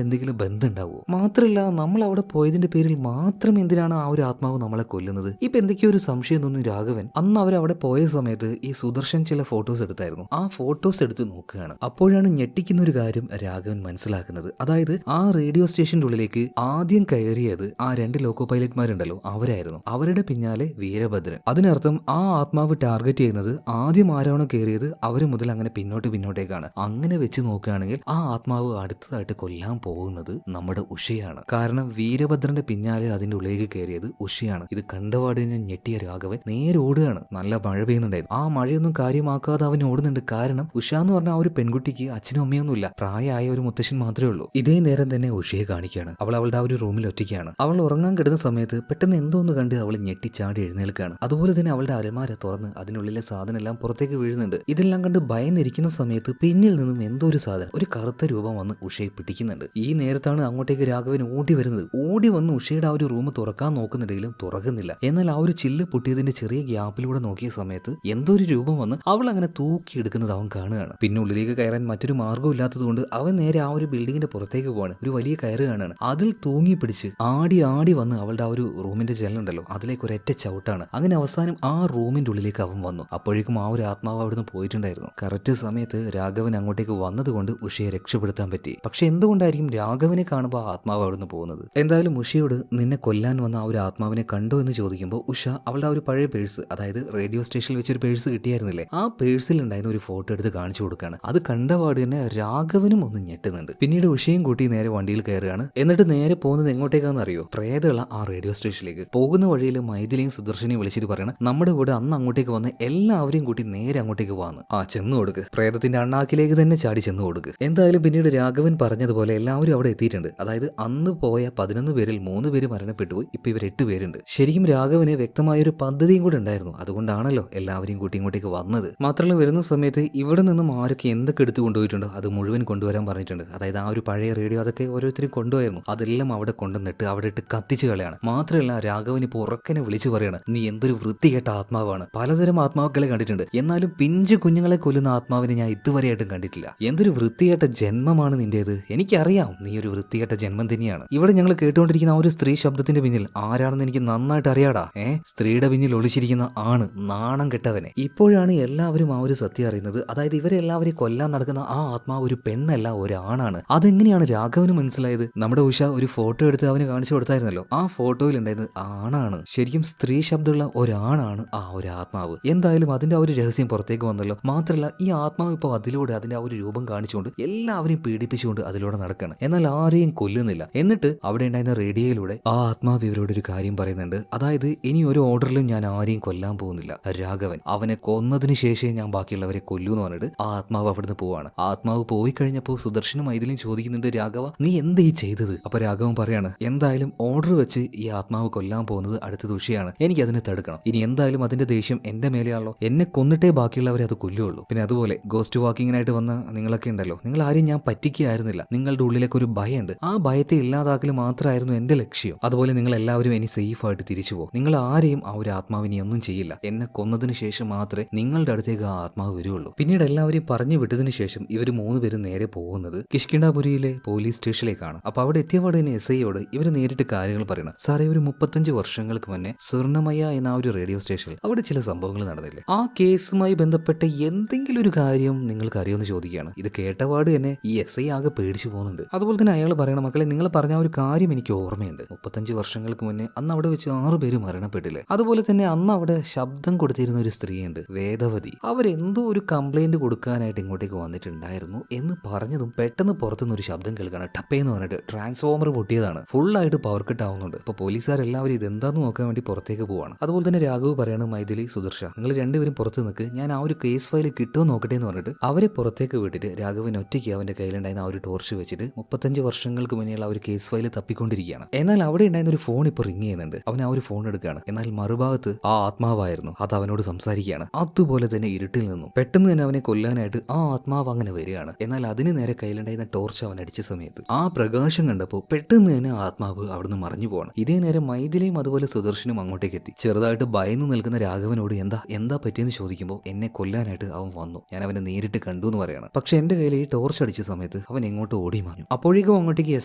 എന്തെങ്കിലും ബന്ധം ഉണ്ടാവുമോ? മാത്രമല്ല നമ്മൾ അവിടെ പോയതിന്റെ പേരിൽ മാത്രം എന്തിനാണ് ആ ഒരു ആത്മാവ് നമ്മളെ കൊല്ലുന്നത്? ഇപ്പൊ എന്തൊക്കെയോ ഒരു സംശയം തോന്നുന്നു രാഘവൻ. അന്ന് അവരവിടെ പോയ സമയത്ത് ഈ സുദർശൻ ചില ഫോട്ടോസ് എടുത്തായിരുന്നു. ആ ഫോട്ടോസ് എടുത്ത് നോക്കുകയാണ്. അപ്പോഴാണ് ഞെട്ടിക്കുന്ന ഒരു കാര്യം രാഘവൻ മനസ്സിലാക്കുന്നത്. അതായത് ആ റേഡിയോ സ്റ്റേഷന്റെ ഉള്ളിലേക്ക് ആദ്യം കയറിയത് ആ 2 ലോക്കോ പൈലറ്റ്മാരുണ്ടല്ലോ, അവരായിരുന്നു. അവരുടെ പിന്നാലെ വീരഭദ്രൻ. അതിനർത്ഥം ആ ആത്മാവ് ടാർഗറ്റ് ചെയ്യുന്നത് ആദ്യം ആരാണോ കയറിയത് അവര് മുതൽ അങ്ങനെ പിന്നോട്ടേക്കാണ്. അങ്ങനെ വെച്ച് നോക്കുകയാണെങ്കിൽ ആ ആത്മാവ് അടുത്തതായിട്ട് കൊല്ലാൻ പോകുന്നത് നമ്മുടെ ഉഷയാണ്. കാരണം വീരഭദ്രന്റെ പിന്നാലെ അതിന്റെ ഉള്ളിലേക്ക് കയറിയത് ഉഷയാണ്. ഇത് കണ്ടപാട് ഞാൻ ഞെട്ടിയ രാഘവൻ നേരെ ഓടുകയാണ്. നല്ല മഴ പെയ്യുന്നുണ്ടായിരുന്നു. ആ മഴയൊന്നും കാര്യമാക്കാതെ അവൻ ഓടുന്നുണ്ട്. കാരണം ഉഷ എന്ന് പറഞ്ഞ ആ ഒരു പെൺകുട്ടിക്ക് അച്ഛനും അമ്മയൊന്നുമില്ല, പ്രായമായ ഒരു മുത്തശ്ശൻ മാത്രമേ ഉള്ളൂ. ഇതേ നേരം തന്നെ ഉഷയെ കാണിക്കുകയാണ്. അവൾ അവളുടെ ആ ഒരു റൂമിൽ ഒറ്റയ്ക്കാണ്. അവൾ ഉറങ്ങാൻ കിടന്ന സമയത്ത് പെട്ടെന്ന് എന്തോന്ന് കണ്ട് അവൾ ഞെട്ടിച്ചാടി എഴുന്നേൽക്കുകയാണ്. അതുപോലെ തന്നെ അവളുടെ അലമാര തുറന്ന് അതിനുള്ളിലെ സാധനം എല്ലാം പുറത്തേക്ക് വീഴുന്നുണ്ട്. ഇതെല്ലാം കണ്ട് ഭയന്നിരിക്കുന്ന സമയത്ത് പിന്നിൽ നിന്നും എന്തോ ഒരു സാധനം, ഒരു കറുത്ത രൂപം വന്ന് ഉഷയെ പിടിക്കുന്നുണ്ട്. ഈ നേരത്താണ് അങ്ങോട്ടേക്ക് രാഘവൻ ഓടി വരുന്നത്. ഓടി വന്ന് ഉഷയുടെ ആ ഒരു റൂം തുറക്കാൻ നോക്കുന്നുണ്ടെങ്കിലും തുറക്കുന്നില്ല. എന്നാൽ ആ ഒരു ചില്ല് പൊട്ടിയതിന്റെ ചെറിയ ഗ്യാപ്പിലൂടെ നോക്കിയ സമയത്ത് എന്തോ ഒരു രൂപം വന്ന് അവൾ അങ്ങനെ തൂക്കിയെടുക്കുന്നത് അവൻ കാണുകയാണ്. പിന്നെ ഉള്ളിലേക്ക് കയറാൻ മറ്റൊരു മാർഗ്ഗം ഇല്ലാത്തതുകൊണ്ട് അവൻ നേരെ ആ ഒരു ബിൽഡിങ്ങിന്റെ പുറത്തേക്ക് പോവാണ്. ഒരു വലിയ കയറ് കാണുകയാണ്. അതിൽ തൂങ്ങി പിടിച്ച് ആടി വന്ന് അവളുടെ ആ ഒരു റൂമിന്റെ ജനലുണ്ടല്ലോ അതിലേക്ക് ഒരൊറ്റ ചവിട്ടാണ്. അങ്ങനെ അവസാനം ആ റൂമിന്റെ ഉള്ളിലേക്ക് അവൻ വന്നു. അപ്പോഴേക്കും ആ ഒരു ആത്മാവ് അവിടുന്ന് പോയിട്ടുണ്ടായിരുന്നു. കറക്റ്റ് സമയത്ത് രാഘവൻ അങ്ങോട്ടേക്ക് വന്നതുകൊണ്ട് ഉഷയെ രക്ഷപ്പെടുത്താൻ പറ്റി. പക്ഷെ എന്തുകൊണ്ടായിരിക്കും രാഘവനെ കാണുമ്പോൾ ആ ആത്മാവ് അവിടുന്ന് പോകുന്നത്? എന്തായാലും ഉഷയോട് നിന്നെ കൊല്ലാൻ വന്ന ആ ഒരു ആത്മാവിനെ കണ്ടോ എന്ന് ചോദിക്കുമ്പോൾ ഉഷ അവളുടെ ആ ഒരു പഴയ പേഴ്സ്, അതായത് റേഡിയോ സ്റ്റേഷനിൽ വെച്ചൊരു പേഴ്സ് കിട്ടിയായിരുന്നില്ലേ, ആ പേഴ്സിൽ ഉണ്ടായിരുന്ന ഒരു ഫോട്ടോ എടുത്ത് കാണിച്ചു കൊടുക്കുകയാണ്. അത് കണ്ടപാട് തന്നെ രാഘവനും ഒന്ന് ഞെട്ടുന്നുണ്ട്. പിന്നീട് ഉഷയും കൂട്ടി നേരെ വണ്ടിയിൽ കയറുകയാണ്. എന്നിട്ട് നേരെ പോകുന്നത് എങ്ങോട്ടേക്കാന്ന് അറിയോ? പ്രേതമുള്ള ആ റേഡിയോ സ്റ്റേഷനിലേക്ക്. പോകുന്ന വഴിയിൽ മൈഥിലിയും സുദർശനെയും വിളിച്ചിട്ട് പറയണം, നമ്മുടെ കൂടെ അന്ന് അങ്ങോട്ടേക്ക് വന്ന് എല്ലാവരെയും കൂട്ടി നേരെ അങ്ങോട്ടേക്ക് പോകാന്ന്. ആ ചെന്ന് കൊടുക്ക്, പ്രേതത്തിന്റെ അണ്ണാക്കിലേക്ക് തന്നെ ചാടി ചെന്ന് കൊടുക്ക്. എന്തായാലും പിന്നീട് രാഘവൻ പറഞ്ഞതുപോലെ എല്ലാവരും അവിടെ എത്തിയിട്ടുണ്ട്. അതായത് അന്ന് പോയ 11 പേരിൽ 3 പേര് മരണപ്പെട്ടു പോയി. ഇപ്പൊ ഇവർ 8 പേരുണ്ട്. ശരിക്കും രാഘവന് വ്യക്തമായൊരു പദ്ധതിയും കൂടെ ഉണ്ടായിരുന്നു. അതുകൊണ്ടാണല്ലോ എല്ലാവരെയും കൂട്ടി ഇങ്ങോട്ടേക്ക് വന്നത്. മാത്രമല്ല വരുന്ന സമയത്ത് ഇവിടെ നിന്നും ആരൊക്കെ എന്തൊക്കെ എടുത്തു കൊണ്ടുപോയിട്ടുണ്ടോ അത് മുഴുവൻ കൊണ്ടുവരാൻ പറഞ്ഞിട്ടുണ്ട്. അതായത് ആ ഒരു പഴയ റേഡിയോ അതൊക്കെ ഓരോരുത്തരും കൊണ്ടുപോയിരുന്നു. അതെല്ലാം അവിടെ കൊണ്ടുവന്നിട്ട് അവിടെ ഇട്ട് കത്തിച്ചു കളയാണ്. മാത്രമല്ല രാഘവൻ ഇപ്പോൾ ഉറക്കനെ വിളിച്ചു പറയാണ്, നീ എന്തൊരു വൃത്തികെട്ട ആത്മാവാണ്. പലതരം ആത്മാക്കളെ കണ്ടിട്ടുണ്ട്, എന്നാലും പിഞ്ചു കുഞ്ഞുങ്ങളെ കൊല്ലുന്ന ആത്മാവിനെ ഞാൻ ഇതുവരെയായിട്ടും കണ്ടിട്ടില്ല. എന്തൊരു വൃത്തികെട്ട ജന്മമാണ് നിന്റേത്. എനിക്കറിയാം നീ ഒരു വൃത്തികെട്ട ജന്മം തന്നെയാണ്. ഇവിടെ ഞങ്ങൾ കേട്ടുകൊണ്ടിരിക്കുന്ന ആ ഒരു സ്ത്രീ ശബ്ദത്തിന്റെ പിന്നിൽ ആരാണെന്ന് എനിക്ക് നന്നായിട്ട് അറിയാടാ. സ്ത്രീയുടെ പിന്നിൽ ഒളിച്ചിരിക്കുന്ന ആണ് നാണം കെട്ടവനെ. ഇപ്പോഴാണ് എല്ലാവരും ആ ഒരു സത്യം അറിയുന്നത്. അതായത് ഇവരെല്ലാവരെയും കൊല്ലാൻ നടക്കുന്ന ആ ആത്മാവ് ഒരു പെണ്ണല്ല, ഒരാണാണ്. അതെങ്ങനെയാണ് രാഘവന് മനസ്സിലായത്? നമ്മുടെ ഉഷ ഒരു ഫോട്ടോ എടുത്ത് അവന് കാണിച്ചു കൊടുത്തായിരുന്നല്ലോ, ആ ഫോട്ടോയിൽ ഉണ്ടായിരുന്നത് ആണാണ്. ശരിക്കും സ്ത്രീ ശബ്ദമുള്ള ഒരാണാണ് ആ ഒരു ആത്മാവ്. എന്തായാലും അതിന്റെ ആ ഒരു രഹസ്യം പുറത്തേക്ക് വന്നല്ലോ. മാത്രമല്ല ഈ ആത്മാവ് ഇപ്പോൾ അതിലൂടെ അതിന്റെ ആ ഒരു രൂപം കാണിച്ചുകൊണ്ട് എല്ലാവരെയും പീഡിപ്പിച്ചുകൊണ്ട് അതിലൂടെ നടക്കണം. എന്നാൽ ആരെയും കൊല്ലുന്നില്ല. എന്നിട്ട് അവിടെ ഉണ്ടായിരുന്ന റേഡിയോയിലൂടെ ആ ആത്മാവ് ഇവരോട് ഒരു കാര്യം പറയുന്നുണ്ട്. അതായത് ഇനി ഒരു ഓർഡറിലും ഞാൻ ആരെയും കൊല്ലാൻ പോകുന്നില്ല. രാഘവൻ അവനെ കൊന്നതിന് ശേഷമേ ഞാൻ ബാക്കിയുള്ളവരെ കൊല്ലൂ എന്ന് പറഞ്ഞിട്ട് ആ ആത്മാവ് അവിടുന്ന് പോവാണ്. ആത്മാവ് പോയി കഴിഞ്ഞപ്പോൾ സുദർശനും മൈഥിലിയും ചോദിക്കുന്നുണ്ട്, രാഘവ നീ എന്താ ഈ ചെയ്തത്? അപ്പൊ രാഘവൻ പറയാണ്, എന്തായാലും ഓർഡർ വെച്ച് ഈ ആത്മാവ് കൊല്ലാൻ പോകുന്നത് അടുത്ത ദുഷിയാണ്, എനിക്ക് അതിനെ തടുക്കണം. ഇനി എന്തായാലും അതിന്റെ ദേഷ്യം എന്റെ മേലെയാണല്ലോ, എന്നെ കൊന്നിട്ടേ ബാക്കിയുള്ളവരെ അത് കൊല്ലുള്ളൂ. പിന്നെ അതുപോലെ ഗോസ്റ്റ് വാക്കിങ്ങിനായിട്ട് വന്ന നിങ്ങളൊക്കെ ഉണ്ടല്ലോ, നിങ്ങൾ ആരെയും ഞാൻ പറ്റിക്കുകയായിരുന്നില്ല. നിങ്ങളുടെ ഉള്ളിലേക്ക് ഒരു ഭയമുണ്ട്, ആ ഭയത്തെ ഇല്ലാതാക്കൽ മാത്രമായിരുന്നു എന്റെ ലക്ഷ്യം. അതുപോലെ നിങ്ങൾ എല്ലാവരും ഇനി സേഫ് ആയിട്ട് തിരിച്ചു പോകും. നിങ്ങൾ ആരെയും ആ ഒരു ആത്മാവിനെ ഒന്നും ചെയ്യില്ല. എന്നെ കൊന്നതിന് ശേഷം മാത്രമേ നിങ്ങളുടെ അടുത്തേക്ക് ആ ആത്മാവ് വരുള്ളൂ. പിന്നീട് എല്ലാവരെയും പറഞ്ഞു വിട്ടതിന് ശേഷം ഇവർ 3 പേരും നേരെ പോകുന്നത് കിഷ്കിണ്ടാപുരിയിലെ പോലീസ് സ്റ്റേഷനിലേക്കാണ്. അപ്പൊ അവിടെ എത്തിയപാട് തന്നെ SIയോട് ഇവർ നേരിട്ട് കാര്യങ്ങൾ പറയണം. സാറേ, ഒരു 35 വർഷങ്ങൾക്ക് മുന്നേ സ്വർണ്ണമയ എന്ന ആ ഒരു റേഡിയോ സ്റ്റേഷനിൽ അവിടെ ചില സംഭവങ്ങൾ നടന്നില്ലേ, ആ കേസുമായി ബന്ധപ്പെട്ട എന്തെങ്കിലും ഒരു കാര്യം നിങ്ങൾക്ക് അറിയുമെന്ന് ചോദിക്കുകയാണ്. ഇത് കേട്ടപാട് തന്നെ ഈ SI ആകെ പേടിച്ചു പോകുന്നുണ്ട്. അതുപോലെ തന്നെ അയാൾ പറയണം, മക്കളെ നിങ്ങൾ പറഞ്ഞ ഒരു കാര്യം എനിക്ക് ഓർമ്മയുണ്ട്. 35 വർഷങ്ങൾക്ക് മുന്നേ അന്ന് അവിടെ വെച്ച് 6 പേര് മരണപ്പെട്ടില്ലേ. അതുപോലെ തന്നെ അന്ന് അവിടെ ശബ്ദം കൊടുത്തിരുന്ന ഒരു സ്ത്രീയുണ്ട്, വേദവതി. അവരെന്തോ ഒരു കംപ്ലൈന്റ് കൊടുക്കാനായിട്ട് ഇങ്ങോട്ടേക്ക് വന്നിട്ടുണ്ടായിരുന്നു എന്ന് പറഞ്ഞതും പെട്ടെന്ന് പുറത്തുനിന്ന് ഒരു ശബ്ദം കേൾക്കാണ്. ടപ്പേന്ന് പറഞ്ഞിട്ട് ട്രാൻസ്ഫോമർ പൊട്ടിയതാണ്, ഫുള്ളായിട്ട് പവർ കട്ട് ആവുന്നുണ്ട്. ഇപ്പൊ പോലീസുകാരെല്ലാവരും ഇതെന്താന്ന് നോക്കാൻ വേണ്ടി പുറത്തേക്ക് പോവാണ്. അതുപോലെ തന്നെ രാഘവ് പറയാണ്, മൈഥിലി, സുദർശ, നിങ്ങൾ രണ്ടുപേരും പുറത്ത് നിൽക്ക്, ഞാൻ ആ ഒരു കേസ് ഫയൽ കിട്ടുമോ നോക്കട്ടെ എന്ന് പറഞ്ഞിട്ട് അവരെ പുറത്തേക്ക് വിട്ടിട്ട് രാഘവൻ ഒറ്റയ്ക്ക് അവന്റെ കയ്യിലുണ്ടായിരുന്ന ആ ഒരു ടോർച്ച് വെച്ചിട്ട് 35 വർഷങ്ങൾക്ക് മുന്നേയുള്ള ആ ഒരു കേസ് ഫയൽ തപ്പിക്കൊണ്ടിരിക്കുകയാണ്. എന്നാൽ അവിടെ ഉണ്ടായിരുന്ന ഒരു ഫോൺ ഇപ്പോൾ റിങ് ചെയ്യുന്നുണ്ട്. അവൻ ആ ഒരു ഫോൺ എടുക്കുകയാണ്. എന്നാൽ മറുഭാഗത്ത് ആ ആത്മാവായിരുന്നു, അത് അവനോട് സംസാരിക്കുകയാണ്. അതുപോലെ തന്നെ ഇരുട്ടിൽ നിന്നും പെട്ടെന്ന് തന്നെ അവനെ കൊല്ലാനായിട്ട് ആ ആത്മാവ് അങ്ങനെ വരികയാണ്. എന്നാൽ അതിന് നേരെ കയ്യിലുണ്ടായിരുന്ന ടോർച്ച് അവൻ അടിച്ച സമയത്ത് ആ പ്രകാശം കണ്ടപ്പോൾ പെട്ടെന്ന് തന്നെ ആത്മാവ് അവിടുന്ന് മറഞ്ഞു പോകണം. ഇതേ നേരം മൈഥിലിയും അതുപോലെ സുദർശനും അങ്ങോട്ടേക്ക് എത്തി. ചെറുതായിട്ട് ഭയന്ന് നിൽക്കുന്ന രാഘവനോട് എന്താ പറ്റിയെന്ന് ചോദിക്കുമ്പോൾ എന്നെ കൊല്ലാനായിട്ട് അവൻ വന്നു, ഞാൻ അവനെ നേരിട്ട് കണ്ടു എന്ന് പറയാണ്. പക്ഷെ എന്റെ കയ്യിൽ ഈ ടോർച്ച് അടിച്ച സമയത്ത് അവൻ എങ്ങോട്ട് ഓടി മാഞ്ഞു. അപ്പോഴേക്കും അങ്ങോട്ടേക്ക്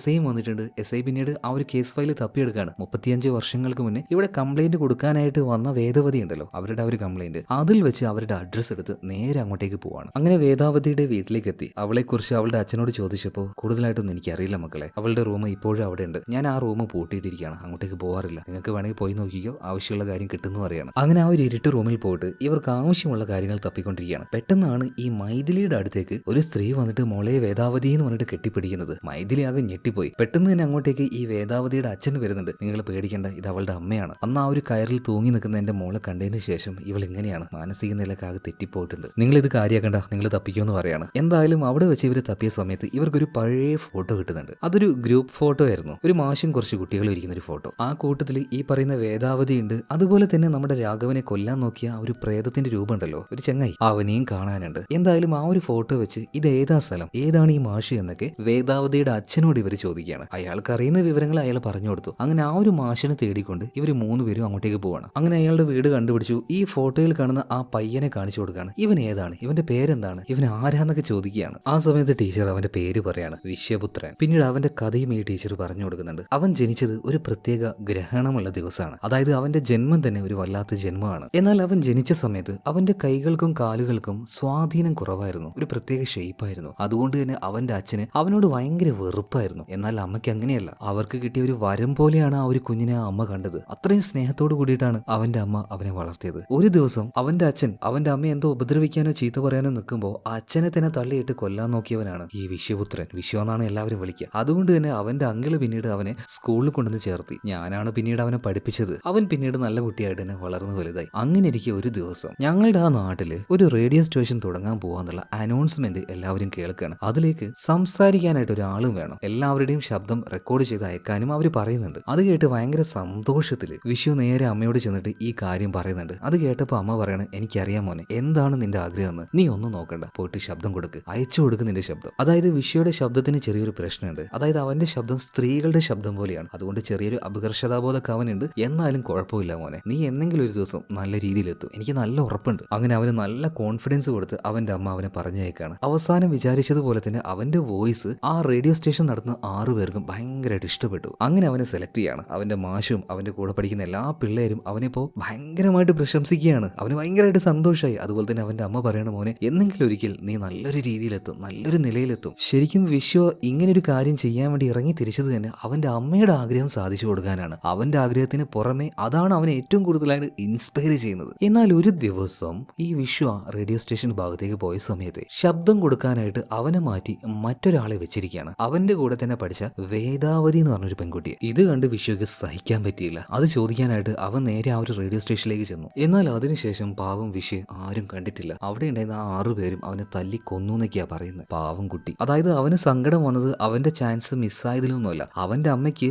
SIയും വന്നിട്ടുണ്ട്. SI പിന്നീട് ആ ഒരു കേസ് ഫയൽ തപ്പിയെടുക്കുകയാണ്. 35 വർഷങ്ങൾക്ക് മുന്നേ ഇവിടെ കംപ്ലൈന്റ് കൊടുക്കാനായിട്ട് വന്ന വേദവതി ഉണ്ടല്ലോ, അവരുടെ ആ ഒരു കംപ്ലൈന്റ് അതിൽ വെച്ച് അവരുടെ അഡ്രസ്സ് എടുത്ത് നേരെ അങ്ങോട്ടേക്ക് പോവാണ്. അങ്ങനെ വേദാവതിയുടെ വീട്ടിലേക്ക് എത്തി. അവളെക്കുറിച്ച് അവളുടെ അച്ഛനോട് ചോദിച്ചപ്പോൾ കൂടുതലായിട്ടൊന്നും എനിക്കറിയില്ല മക്കളെ, അവളുടെ റൂം ഇപ്പോഴും അവിടെ ഉണ്ട്, ഞാൻ ആ റൂം പൂട്ടിയിട്ടിരിക്കുകയാണ്, അങ്ങോട്ടേക്ക് പോകാറില്ല, നിങ്ങൾക്ക് വേണമെങ്കിൽ പോയി നോക്കിക്കോ, ആവശ്യമുള്ള കാര്യം കിട്ടുന്നു പറയാണ്. അങ്ങനെ ആ ഒരു ഇരുട്ട് റൂമിൽ പോയിട്ട് ഇവർക്ക് ആവശ്യമുള്ള കാര്യങ്ങൾ തപ്പിക്കൊണ്ടിരിക്കുകയാണ്. പെട്ടെന്നാണ് ഈ മൈഥിലിയുടെ അടുത്തേക്ക് ഒരു സ്ത്രീ വന്നിട്ട് മോളെ വേദാവതി എന്ന് പറഞ്ഞിട്ട് കെട്ടിപ്പിടിക്കുന്നത്. മൈഥിലി ആകെ ഞെട്ടിപ്പോയി. പെട്ടെന്ന് തന്നെ അങ്ങോട്ടേക്ക് ഈ വേദാവതിയുടെ അച്ഛൻ വരുന്നുണ്ട്. നിങ്ങൾ പേടിക്കേണ്ട, ഇത് അവളുടെ അമ്മയാണ്. അന്ന് ആ ഒരു കയറിൽ തൂങ്ങി നിൽക്കുന്ന എന്റെ മോളെ കണ്ടതിന് ശേഷം ഇവൾ ഇങ്ങനെയാണ്, മാനസിക നിലക്ക് ആകെ തെറ്റിപ്പോയിട്ടുണ്ട്, നിങ്ങൾ ഇത് കാര്യമാക്കണ്ട, നിങ്ങൾ തപ്പിക്കുമെന്ന് പറയാണ്. എന്തായാലും അവിടെ വെച്ച് ഇവർ തപ്പിയ സമയത്ത് ഇവർക്കൊരു പഴയ ഫോട്ടോ കിട്ടുന്നുണ്ട്. അതൊരു ഗ്രൂപ്പ് ഫോട്ടോ ആയിരുന്നു, ഒരു മാഷും കുറച്ച് കുട്ടികളും ഇരിക്കുന്ന ഒരു ഫോട്ടോ. ആ കൂട്ടത്തിൽ ഈ പറയുന്ന വേദാവതി ഉണ്ട്. അതുപോലെ തന്നെ നമ്മുടെ രാഘവനെ കൊല്ലാൻ നോക്കിയ ആ ഒരു പ്രേതത്തിന്റെ രൂപം ഉണ്ടല്ലോ, ഒരു ചെങ്ങായി, അവനെയും കാണാനുണ്ട്. എന്തായാലും ആ ഒരു ഫോട്ടോ വെച്ച് ഇത് ഏതാ സ്ഥലം, ഏതാണ് ഈ മാഷ് എന്നൊക്കെ വേദാവതിയുടെ അച്ഛനോട് ഇവർ ചോദിക്കുകയാണ്. അയാൾക്ക് അറിയുന്ന വിവരങ്ങൾ അയാൾ പറഞ്ഞു കൊടുത്തു. അങ്ങനെ ആ ഒരു മാഷിനെ തേടിക്കൊണ്ട് ഇവർ 3 പേരും അങ്ങോട്ടേക്ക് പോവാണ്. അങ്ങനെ അയാളുടെ വീട് കണ്ടുപിടിച്ചു. ഈ ഫോട്ടോയിൽ കാണുന്ന ആ പയ്യനെ കാണിച്ചു കൊടുക്കുകയാണ്. ഇവൻ ഏതാണ്, ഇവന്റെ പേരെന്താണ്, ഇവൻ ആരാന്നൊക്കെ ചോദിക്കുകയാണ്. ആ സമയത്ത് ടീച്ചർ അവന്റെ പേര് പറയാണ്, വിശ്വപുത്രൻ. പിന്നീട് അവന്റെ കഥയും ഈ ടീച്ചർ പറഞ്ഞു കൊടുക്കുന്നുണ്ട്. അവൻ ജനിച്ചത് ഒരു പ്രത്യേക ഗ്രഹണമുള്ള ദിവസമാണ്, അതായത് അവന്റെ ജന്മം തന്നെ ഒരു വല്ലാത്ത ജന്മമാണ്. എന്നാൽ അവൻ ജനിച്ച സമയത്ത് അവന്റെ കൈകൾക്കും കാലുകൾക്കും സ്വാധീനം കുറവായിരുന്നു, ഒരു പ്രത്യേക ഷേപ്പായിരുന്നു. അതുകൊണ്ട് തന്നെ അവന്റെ അച്ഛന് അവനോട് ഭയങ്കര വെറുപ്പായിരുന്നു. എന്നാൽ അമ്മയ്ക്ക് അങ്ങനെയല്ല, അവർക്ക് കിട്ടിയ ഒരു വരം പോലെയാണ് ആ ഒരു കുഞ്ഞിനെ ആ അമ്മ കണ്ടത്. അത്രയും സ്നേഹത്തോട് കൂടിയിട്ടാണ് അവന്റെ അമ്മ അവനെ വളർത്തിയത്. ഒരു ദിവസം അവന്റെ അച്ഛൻ അവന്റെ അമ്മ എന്തോ ഉപദ്രവിക്കാനോ ചീത്ത പറയാനോ നിൽക്കുമ്പോൾ അച്ഛനെ തന്നെ തള്ളിയിട്ട് കൊല്ലാൻ നോക്കിയവനാണ് ഈ വിശ്വപുത്രൻ. വിശ്വ എന്നാണ് എല്ലാവരും വിളിക്കുക. അതുകൊണ്ട് തന്നെ അവന്റെ അങ്കിള് പിന്നീട് അവനെ സ്കൂളിൽ കൊണ്ടുവന്ന് ചേർത്തി. ഞാനാണ് പിന്നീട് അവനെ പഠിപ്പിച്ചത്. അവൻ പിന്നീട് നല്ല കുട്ടിയായിട്ട് തന്നെ വളർന്നു വലുതായി. അങ്ങനെ ഇരിക്കെ ഒരു ദിവസം ഞങ്ങളുടെ ആ നാട്ടില് ഒരു റേഡിയോ സ്റ്റേഷൻ തുടങ്ങാൻ പോവാന്നുള്ള അനൗൺസ്മെന്റ് എല്ലാവരും കേൾക്കുകയാണ്. അതിലേക്ക് സംസാരിക്കാനായിട്ട് ഒരാളും വേണം, എല്ലാവരുടെയും ശബ്ദം റെക്കോർഡ് ചെയ്ത് അയക്കാനും അവർ പറയുന്നുണ്ട്. അത് കേട്ട് ഭയങ്കര സന്തോഷത്തില് വിഷു നേരെ അമ്മയോട് ചെന്നിട്ട് ഈ കാര്യം പറയുന്നുണ്ട്. അത് കേട്ടപ്പോൾ അമ്മ പറയണ, എനിക്കറിയാം മോനെ, എന്താണ് നിന്റെ ആഗ്രഹം എന്ന്, നീ ഒന്നും നോക്കണ്ട, പോയിട്ട് ശബ്ദം കൊടുക്ക്, അയച്ചു കൊടുക്ക് നിന്റെ ശബ്ദം. അതായത് വിഷയുടെ ശബ്ദത്തിന് ചെറിയൊരു പ്രശ്നമുണ്ട്. അതായത് അവന്റെ ശബ്ദം സ്ത്രീകളുടെ ശബ്ദം പോലെയാണ്. അതുകൊണ്ട് ചെറിയൊരു അപകർഷതാബോധമൊക്കെ അവനുണ്ട്. എന്നാലും കുഴപ്പമില്ല മോനെ, നീ എന്തെങ്കിലും ഒരു ദിവസം നല്ല രീതിയിലെത്തും, എനിക്ക് നല്ല ഉറപ്പുണ്ട്. അങ്ങനെ അവന് നല്ല കോൺഫിഡൻസ് കൊടുത്ത് അവന്റെ അമ്മ അവനെ പറഞ്ഞേക്കാണ്. അവസാനം വിചാരിച്ചതുപോലെ തന്നെ അവന്റെ വോയിസ് ആ റേഡിയോ സ്റ്റേഷൻ നടത്തുന്ന 6 പേർക്കും ഭയങ്കരമായിട്ട് ഇഷ്ടപ്പെട്ടു. അങ്ങനെ അവനെ സെലക്ട് ചെയ്യാണ്. അവന്റെ മാഷും അവന്റെ കൂടെ പഠിക്കുന്ന എല്ലാ പിള്ളേരും അവനിപ്പോ ഭയങ്കരമായിട്ട് പ്രശംസിക്കുകയാണ്. അവന് ഭയങ്കരമായിട്ട് സന്തോഷമായി. അതുപോലെ തന്നെ അവന്റെ അമ്മ പറയണ, മോനെ, എന്തെങ്കിലും ഒരിക്കൽ നീ നല്ലൊരു രീതിയിലെത്തും, നല്ലൊരു നിലയിലെത്തും. ശരിക്കും വിശ്വ ഇങ്ങനൊരു കാര്യം ചെയ്യാൻ വേണ്ടി ഇറങ്ങി തിരിച്ചത് തന്നെ അവന്റെ അമ്മയുടെ ആഗ്രഹം സാധിച്ചു കൊടുക്കാനാണ്. അവന്റെ ആഗ്രഹത്തിന് പുറമെ അതാണ് അവനെ ഏറ്റവും കൂടുതലായിട്ട് ഇൻസ്പയർ ചെയ്യുന്നത്. എന്നാൽ ഒരു ദിവസം ഈ വിശ്വ റേഡിയോ സ്റ്റേഷൻ ഭാഗത്തേക്ക് പോയ സമയത്ത് ശബ്ദം കൊടുക്കാനായിട്ട് അവനെ മാറ്റി മറ്റൊരാളെ വെച്ചിരിക്കുകയാണ്. അവന്റെ കൂടെ തന്നെ പഠിച്ച വേദാവതി എന്ന് പറഞ്ഞൊരു പെൺകുട്ടിയെ. ഇത് കണ്ട് വിശ്വക്ക് സഹിക്കാൻ പറ്റിയില്ല. അത് ചോദിക്കാനായിട്ട് അവൻ നേരെ ആ ഒരു റേഡിയോ സ്റ്റേഷനിലേക്ക് ചെന്നു. എന്നാൽ അതിനുശേഷം പാവം വിശ്വ ആരും കണ്ടിട്ടില്ല. അവിടെ ഉണ്ടായിരുന്ന ആ 6 പേരും അവനെ തല്ലി കൊന്നു എന്നൊക്കെയാ പറയുന്നത്. പാവം കുട്ടി. അതായത് അവന് സങ്കടം വന്നത് അവന്റെ ചാൻസ് മിസ്സായതിലൊന്നുമല്ല, അവന്റെ അമ്മയ്ക്ക്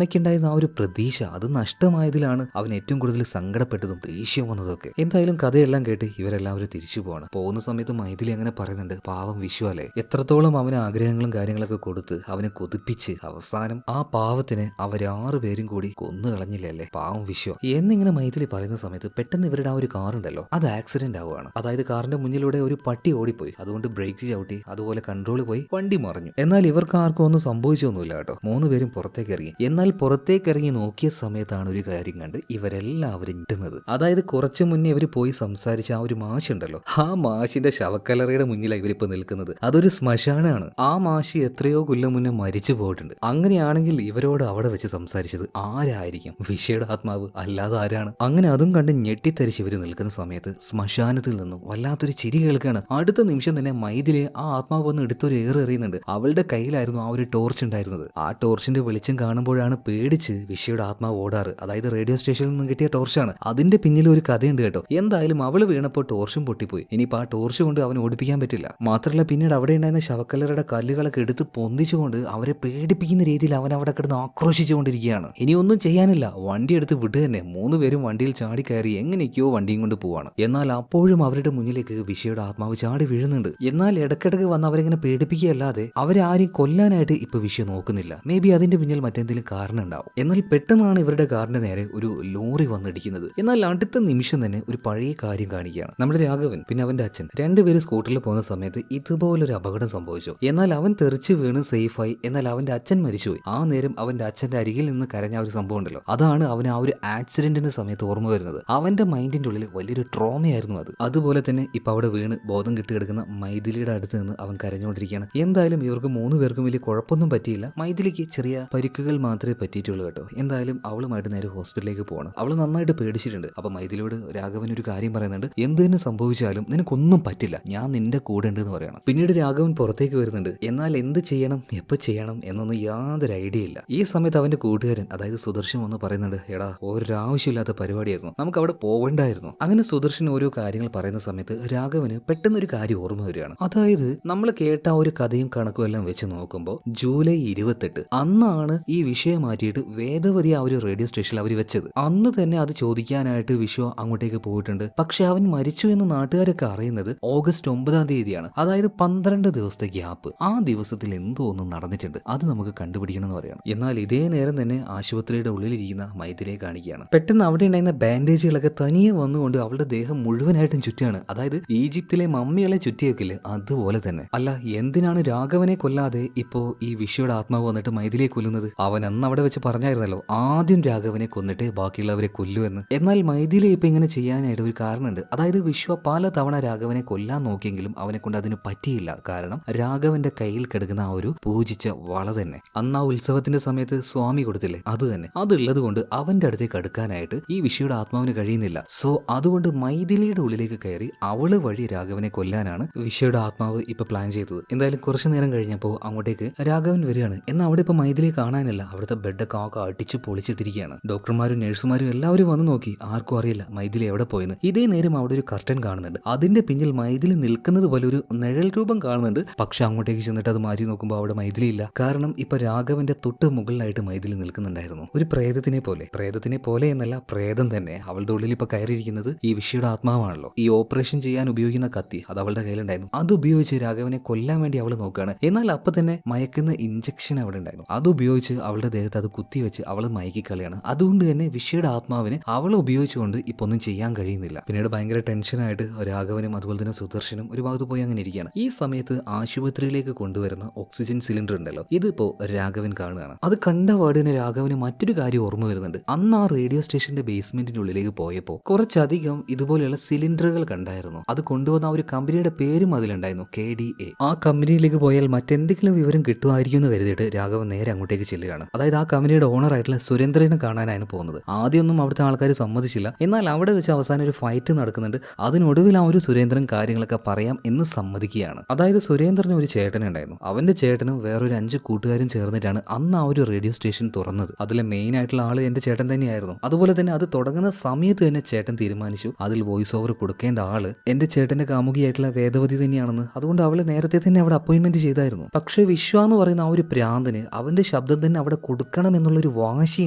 അമ്മയ്ക്കുണ്ടായിരുന്ന ആ ഒരു പ്രതീക്ഷ അത് നഷ്ടമായതിലാണ് അവൻ ഏറ്റവും കൂടുതൽ സങ്കടപ്പെട്ടതും ദേഷ്യം വന്നതൊക്കെ. എന്തായാലും കഥയെല്ലാം കേട്ട് ഇവരെല്ലാവരും തിരിച്ചു പോകണം. പോകുന്ന സമയത്ത് മൈഥിലി അങ്ങനെ പറയുന്നുണ്ട്, പാവം വിശ്വ അല്ലേ, എത്രത്തോളം അവന് ആഗ്രഹങ്ങളും കാര്യങ്ങളൊക്കെ കൊടുത്ത് അവനെ കൊതിപ്പിച്ച് അവസാനം ആ പാവത്തിന് അവരാറ് പേരും കൂടി കൊന്നു കളഞ്ഞില്ലല്ലേ, പാവം വിശ്വ എന്നിങ്ങനെ മൈഥിലി പറയുന്ന സമയത്ത് പെട്ടെന്ന് ഇവരുടെ ആ ഒരു കാറുണ്ടല്ലോ അത് ആക്സിഡന്റ് ആവുകയാണ്. അതായത് കാറിന്റെ മുന്നിലൂടെ ഒരു പട്ടി ഓടിപ്പോയി, അതുകൊണ്ട് ബ്രേക്ക് ചവിട്ടി അതുപോലെ കൺട്രോൾ പോയി വണ്ടി മറിഞ്ഞു. എന്നാൽ ഇവർക്ക് ആർക്കും ഒന്നും സംഭവിച്ചൊന്നുമില്ല കേട്ടോ. 3 പേരും പുറത്തേക്ക് ഇറങ്ങി. എന്നാൽ പുറത്തേക്ക് ഇറങ്ങി നോക്കിയ സമയത്താണ് ഒരു കാര്യം കണ്ട് ഇവരെല്ലാവരും ഞെട്ടുന്നത്. അതായത് കുറച്ചു മുന്നേ ഇവർ പോയി സംസാരിച്ച ആ ഒരു മാഷുണ്ടല്ലോ, ആ മാഷിന്റെ ശവക്കലറയുടെ മുന്നിലാണ് ഇവരിപ്പോ നിൽക്കുന്നത്. അതൊരു ശ്മശാനാണ്. ആ മാഷി എത്രയോ കൊല്ലം മുന്നേ മരിച്ചു പോയിട്ടുണ്ട്. അങ്ങനെയാണെങ്കിൽ ഇവരോട് അവിടെ വെച്ച് സംസാരിച്ചത് ആരായിരിക്കും? വിഷയുടെ ആത്മാവ് അല്ലാതെ ആരാണ്? അങ്ങനെ അതും കണ്ട് ഞെട്ടിത്തരിച്ച് ഇവർ നിൽക്കുന്ന സമയത്ത് ശ്മശാനത്തിൽ നിന്നും വല്ലാത്തൊരു ചിരി കേൾക്കുകയാണ്. അടുത്ത നിമിഷം തന്നെ മൈഥിലി ആ ആത്മാവ് വന്ന് എടുത്തൊരു എറിയുന്നുണ്ട്. അവളുടെ കയ്യിലായിരുന്നു ആ ഒരു ടോർച്ച് ഉണ്ടായിരുന്നത്. ആ ടോർച്ചിന്റെ വെളിച്ചം കാണുമ്പോഴാണ് പേടിച്ച് വിഷയുടെ ആത്മാവ് ഓടാറ്. അതായത് റേഡിയോ സ്റ്റേഷനിൽ നിന്നും കിട്ടിയ ടോർച്ചാണ്. അതിന്റെ പിന്നിൽ ഒരു കഥയുണ്ട് കേട്ടോ. എന്തായാലും അവള് വീണപ്പോൾ ടോർച്ചും പൊട്ടിപ്പോയി. ഇനിയിപ്പോൾ ആ ടോർച്ച് കൊണ്ട് അവൻ ഓടിപ്പിക്കാൻ പറ്റില്ല. മാത്രമല്ല പിന്നീട് അവിടെ ഉണ്ടായിരുന്ന ശവക്കല്ലറയുടെ കല്ലുകളൊക്കെ എടുത്ത് പൊന്തിച്ചുകൊണ്ട് അവരെ പേടിപ്പിക്കുന്ന രീതിയിൽ അവൻ അവിടെ കിടന്ന് ആക്രോശിച്ചുകൊണ്ടിരിക്കുകയാണ്. ഇനി ഒന്നും ചെയ്യാനില്ല, വണ്ടി എടുത്ത് വിട്ട് തന്നെ 3 പേരും വണ്ടിയിൽ ചാടി കയറി എങ്ങനെയൊക്കെയോ വണ്ടിയും കൊണ്ട് പോവാണ്. എന്നാൽ അപ്പോഴും അവരുടെ മുന്നിലേക്ക് വിഷയുടെ ആത്മാവ് ചാടി വീഴുന്നുണ്ട്. എന്നാൽ ഇടയ്ക്കിടയ്ക്ക് വന്ന് അവരെങ്ങനെ പേടിപ്പിക്കുകയല്ലാതെ അവരാരും കൊല്ലാനായിട്ട് ഇപ്പൊ വിഷ നോക്കുന്നില്ല. മേ ബി അതിന്റെ പിന്നിൽ മറ്റെന്തെങ്കിലും കാരണം ഉണ്ടാവും. എന്നാൽ പെട്ടെന്നാണ് ഇവരുടെ കാറിന്റെ നേരെ ഒരു ലോറി വന്നിടിക്കുന്നത്. എന്നാൽ അടുത്ത നിമിഷം തന്നെ ഒരു പഴയ കാര്യം കാണിക്കുകയാണ്. നമ്മുടെ രാഘവൻ പിന്നെ അവന്റെ അച്ഛൻ 2 പേര് സ്കൂട്ടറിൽ പോകുന്ന സമയത്ത് ഇതുപോലൊരു അപകടം സംഭവിച്ചു. എന്നാൽ അവൻ തെറിച്ച് വീണ് സേഫായി. എന്നാൽ അവന്റെ അച്ഛൻ മരിച്ചുപോയി. ആ നേരം അവന്റെ അച്ഛന്റെ അരികിൽ നിന്ന് കരഞ്ഞ ഒരു സംഭവം ഉണ്ടല്ലോ, അതാണ് അവന് ആ ഒരു ആക്സിഡന്റിന്റെ സമയത്ത് ഓർമ്മ വരുന്നത്. അവന്റെ മൈൻഡിന്റെ ഉള്ളിൽ വലിയൊരു ട്രോമയായിരുന്നു അത്. അതുപോലെ തന്നെ ഇപ്പൊ അവിടെ വീണ് ബോധം കിട്ടിയെടുക്കുന്ന മൈഥിലിയുടെ അടുത്ത് നിന്ന് അവൻ കരഞ്ഞുകൊണ്ടിരിക്കുകയാണ്. എന്തായാലും ഇവർക്ക് 3 പേർക്കും വലിയ കുഴപ്പമൊന്നും പറ്റിയില്ല. മൈഥിലിക്ക് ചെറിയ പരിക്കുകൾ മാത്രമേ പറ്റിയിട്ടുള്ളൂ കേട്ടോ. എന്തായാലും അവളുമായിട്ട് നേരെ ഹോസ്പിറ്റലിലേക്ക് പോകണം. അവൾ നന്നായിട്ട് പേടിച്ചിട്ടുണ്ട്. അപ്പൊ മൈഥിലിയോട് രാഘവൻ ഒരു കാര്യം പറയുന്നുണ്ട്, എന്ത് തന്നെ സംഭവിച്ചാലും നിനക്കൊന്നും പറ്റില്ല, ഞാൻ നിന്റെ കൂടെ ഉണ്ട് എന്ന് പറയണം. പിന്നീട് രാഘവൻ പുറത്തേക്ക് വരുന്നുണ്ട്. എന്നാൽ എന്ത് ചെയ്യണം എപ്പോൾ ചെയ്യണം എന്നൊന്നും യാതൊരു ഐഡിയ ഇല്ല. ഈ സമയത്ത് അവന്റെ കൂട്ടുകാരൻ അതായത് സുദർശൻ വന്ന് പറയുന്നുണ്ട്, എടാ ഒരാവശ്യമില്ലാത്ത പരിപാടിയായിരുന്നു, നമുക്ക് അവിടെ പോവേണ്ടായിരുന്നു. അങ്ങനെ സുദർശൻ ഓരോ കാര്യങ്ങൾ പറയുന്ന സമയത്ത് രാഘവന് പെട്ടെന്നൊരു കാര്യം ഓർമ്മ വരികയാണ്. അതായത് നമ്മൾ കേട്ട ഒരു കഥയും കണക്കും എല്ലാം വെച്ച് നോക്കുമ്പോൾ ജൂലൈ 28 അന്നാണ് ഈ വിഷയം മാറ്റിയിട്ട് വേദവതി ആ ഒരു റേഡിയോ സ്റ്റേഷനിൽ അവർ വെച്ചത്. അന്ന് തന്നെ അത് ചോദിക്കാനായിട്ട് വിശ്വ അങ്ങോട്ടേക്ക് പോയിട്ടുണ്ട്. പക്ഷെ അവൻ മരിച്ചു എന്ന് നാട്ടുകാരൊക്കെ അറിയുന്നത് ഓഗസ്റ്റ് 9-ാം തീയതിയാണ്. അതായത് 12 ദിവസത്തെ ഗ്യാപ്പ്. ആ ദിവസത്തിൽ എന്തോ ഒന്നും നടന്നിട്ടുണ്ട്, അത് നമുക്ക് കണ്ടുപിടിക്കണം എന്ന് പറയണം. എന്നാൽ ഇതേ നേരം തന്നെ ആശുപത്രിയുടെ ഉള്ളിലിരിക്കുന്ന മൈഥിലിയെ കാണിക്കുകയാണ്. പെട്ടെന്ന് അവിടെ ഉണ്ടായിരുന്ന ബാൻഡേജുകളൊക്കെ തനിയെ വന്നുകൊണ്ട് അവളുടെ ദേഹം മുഴുവനായിട്ടും ചുറ്റിയാണ്. അതായത് ഈജിപ്തിലെ മമ്മികളെ ചുറ്റിയൊക്കില്ലേ അതുപോലെ തന്നെ. അല്ല, എന്തിനാണ് രാഘവനെ കൊല്ലാതെ ഇപ്പോ ഈ വിഷയുടെ ആത്മാവ് വന്നിട്ട് മൈഥിലിയെ കൊല്ലുന്നത്? അവൻ അന്ന് അവിടെ വെച്ച് പറഞ്ഞായിരുന്നല്ലോ, ആദ്യം രാഘവനെ കൊന്നിട്ട് ബാക്കിയുള്ളവരെ കൊല്ലുമെന്ന്. എന്നാൽ മൈഥിലി ഇപ്പൊ ഇങ്ങനെ ചെയ്യാനായിട്ട് ഒരു കാരണമുണ്ട്. അതായത് വിശ്വ പല തവണ രാഘവനെ കൊല്ലാൻ നോക്കിയെങ്കിലും അവനെ കൊണ്ട് അതിന് പറ്റിയില്ല. കാരണം രാഘവന്റെ കയ്യിൽ കിടക്കുന്ന ആ ഒരു പൂജിച്ച വള തന്നെ അന്ന് ആ ഉത്സവത്തിന്റെ സമയത്ത് സ്വാമി കൊടുത്തില്ലേ, അത് തന്നെ അതുള്ളത് കൊണ്ട് അവന്റെ അടുത്തേക്ക് അടുക്കാനായിട്ട് ഈ വിഷയുടെ ആത്മാവിന് കഴിയുന്നില്ല. സോ അതുകൊണ്ട് മൈഥിലിയുടെ ഉള്ളിലേക്ക് കയറി അവള് വഴി രാഘവനെ കൊല്ലാനാണ് വിഷയുടെ ആത്മാവ് ഇപ്പൊ പ്ലാൻ ചെയ്തത്. എന്തായാലും കുറച്ചു നേരം കഴിഞ്ഞപ്പോൾ അങ്ങോട്ടേക്ക് രാഘവൻ വരികയാണ്. എന്നാൽ അവിടെ ഇപ്പൊ മൈഥിലിയെ കാണാനില്ല. അവിടുത്തെ ബെഡൊക്കെ ആകെ അടിച്ചു പൊളിച്ചിട്ടിരിക്കുകയാണ്. ഡോക്ടർമാരും നഴ്സുമാരും എല്ലാവരും വന്ന് നോക്കി, ആർക്കും അറിയില്ല മൈഥിലി എവിടെ പോയെന്ന്. ഇതേ നേരം അവിടെ ഒരു കർട്ടൻ കാണുന്നുണ്ട്. അതിന്റെ പിന്നിൽ മൈഥിലി നിൽക്കുന്നത് പോലെ ഒരു നിഴൽ രൂപം കാണുന്നുണ്ട്. പക്ഷെ അങ്ങോട്ടേക്ക് ചെന്നിട്ട് അത് മാറ്റി നോക്കുമ്പോൾ അവിടെ മൈഥിലി ഇല്ല. കാരണം ഇപ്പൊ രാഘവന്റെ തൊട്ട് മുകളിലായിട്ട് മൈഥിലി നിൽക്കുന്നുണ്ടായിരുന്നു, ഒരു പ്രേതത്തിനെ പോലെ. പ്രേതത്തിനെ പോലെ എന്നല്ല, പ്രേതം തന്നെ. അവളുടെ ഉള്ളിൽ ഇപ്പൊ കയറിയിരിക്കുന്നത് ഈ വിഷയുടെ ആത്മാവാണല്ലോ. ഈ ഓപ്പറേഷൻ ചെയ്യാൻ ഉപയോഗിക്കുന്ന കത്തി അത് അവളുടെ കയ്യിലുണ്ടായിരുന്നു. അത് ഉപയോഗിച്ച് രാഘവനെ കൊല്ലാൻ വേണ്ടി അവൾ നോക്കുകയാണ്. എന്നാൽ അപ്പൊ തന്നെ മയക്കുന്ന ഇഞ്ചക്ഷൻ അവിടെ ഉണ്ടായിരുന്നു. അത് ഉപയോഗിച്ച് അവളുടെ ദേഹത്ത് അത് കുത്തിവെച്ച് അവൾ മയക്കിക്കളിയാണ്. അതുകൊണ്ട് തന്നെ വിഷയുടെ ആത്മാവിന് അവളെ ഉപയോഗിച്ചുകൊണ്ട് ഇപ്പൊ ഒന്നും ചെയ്യാൻ കഴിയുന്നില്ല. പിന്നീട് ഭയങ്കര ടെൻഷനായിട്ട് രാഘവനും അതുപോലെ തന്നെ സുദർശനും ഒരു ഭാഗത്ത് പോയി അങ്ങനെ ഇരിക്കുകയാണ്. ഈ സമയത്ത് ആശുപത്രിയിലേക്ക് കൊണ്ടുവരുന്ന ഓക്സിജൻ സിലിണ്ടർ ഉണ്ടല്ലോ, ഇതിപ്പോ രാഘവൻ കാണുകയാണ്. അത് കണ്ട പാടിന് രാഘവന് മറ്റൊരു കാര്യം ഓർമ്മ വരുന്നുണ്ട്. അന്ന് ആ റേഡിയോ സ്റ്റേഷന്റെ ബേസ്മെന്റിന്റെ ഉള്ളിലേക്ക് പോയപ്പോൾ കുറച്ചധികം ഇതുപോലെയുള്ള സിലിണ്ടറുകൾ കണ്ടായിരുന്നു. അത് കൊണ്ടുവന്ന ഒരു കമ്പനിയുടെ പേരും അതിലുണ്ടായിരുന്നു, KDA. ആ കമ്പനിയിലേക്ക് പോയാൽ മറ്റെന്തെങ്കിലും വിവരം കിട്ടുമായിരിക്കും എന്ന് കരുതിയിട്ട് രാഘവൻ നേരെ അങ്ങോട്ടേക്ക് ചെല്ലുകയാണ്. അതായത് ആ കമ്പനിയുടെ ഓണർ ആയിട്ടുള്ള സുരേന്ദ്രനെ കാണാനാണ് പോകുന്നത്. ആദ്യമൊന്നും അവിടുത്തെ ആൾക്കാർ സമ്മതിച്ചില്ല. എന്നാൽ അവിടെ വെച്ച് അവസാനം ഒരു ഫൈറ്റ് നടക്കുന്നുണ്ട്. അതിനൊടുവിൽ ആ ഒരു സുരേന്ദ്രൻ കാര്യങ്ങളൊക്കെ പറയാം എന്ന് സമ്മതിക്കുകയാണ്. അതായത് സുരേന്ദ്രന് ഒരു ചേട്ടനുണ്ടായിരുന്നു. അവന്റെ ചേട്ടനും വേറൊരു 5 കൂട്ടുകാരും ചേർന്നിട്ടാണ് അന്ന് ആ ഒരു റേഡിയോ സ്റ്റേഷൻ തുറന്നത്. അതിലെ മെയിൻ ആയിട്ടുള്ള ആള് എന്റെ ചേട്ടൻ തന്നെയായിരുന്നു. അതുപോലെ തന്നെ അത് തുടങ്ങുന്ന സമയത്ത് തന്നെ ചേട്ടൻ തീരുമാനിച്ചു അതിൽ വോയിസ് ഓവർ കൊടുക്കേണ്ട ആള് എന്റെ ചേട്ടന്റെ കാമുകിയായിട്ടുള്ള വേദവതി തന്നെയാണെന്ന്. അതുകൊണ്ട് അവള് നേരത്തെ തന്നെ അവിടെ അപ്പോയിന്റ്മെന്റ് ചെയ്തായിരുന്നു. പക്ഷെ വിശ്വ എന്ന് പറയുന്ന ആ ഒരു പ്രാന്തന് അവന്റെ ശബ്ദം തന്നെ അവിടെ കൊടുക്കാൻ എടുക്കണം എന്നുള്ളൊരു വാശി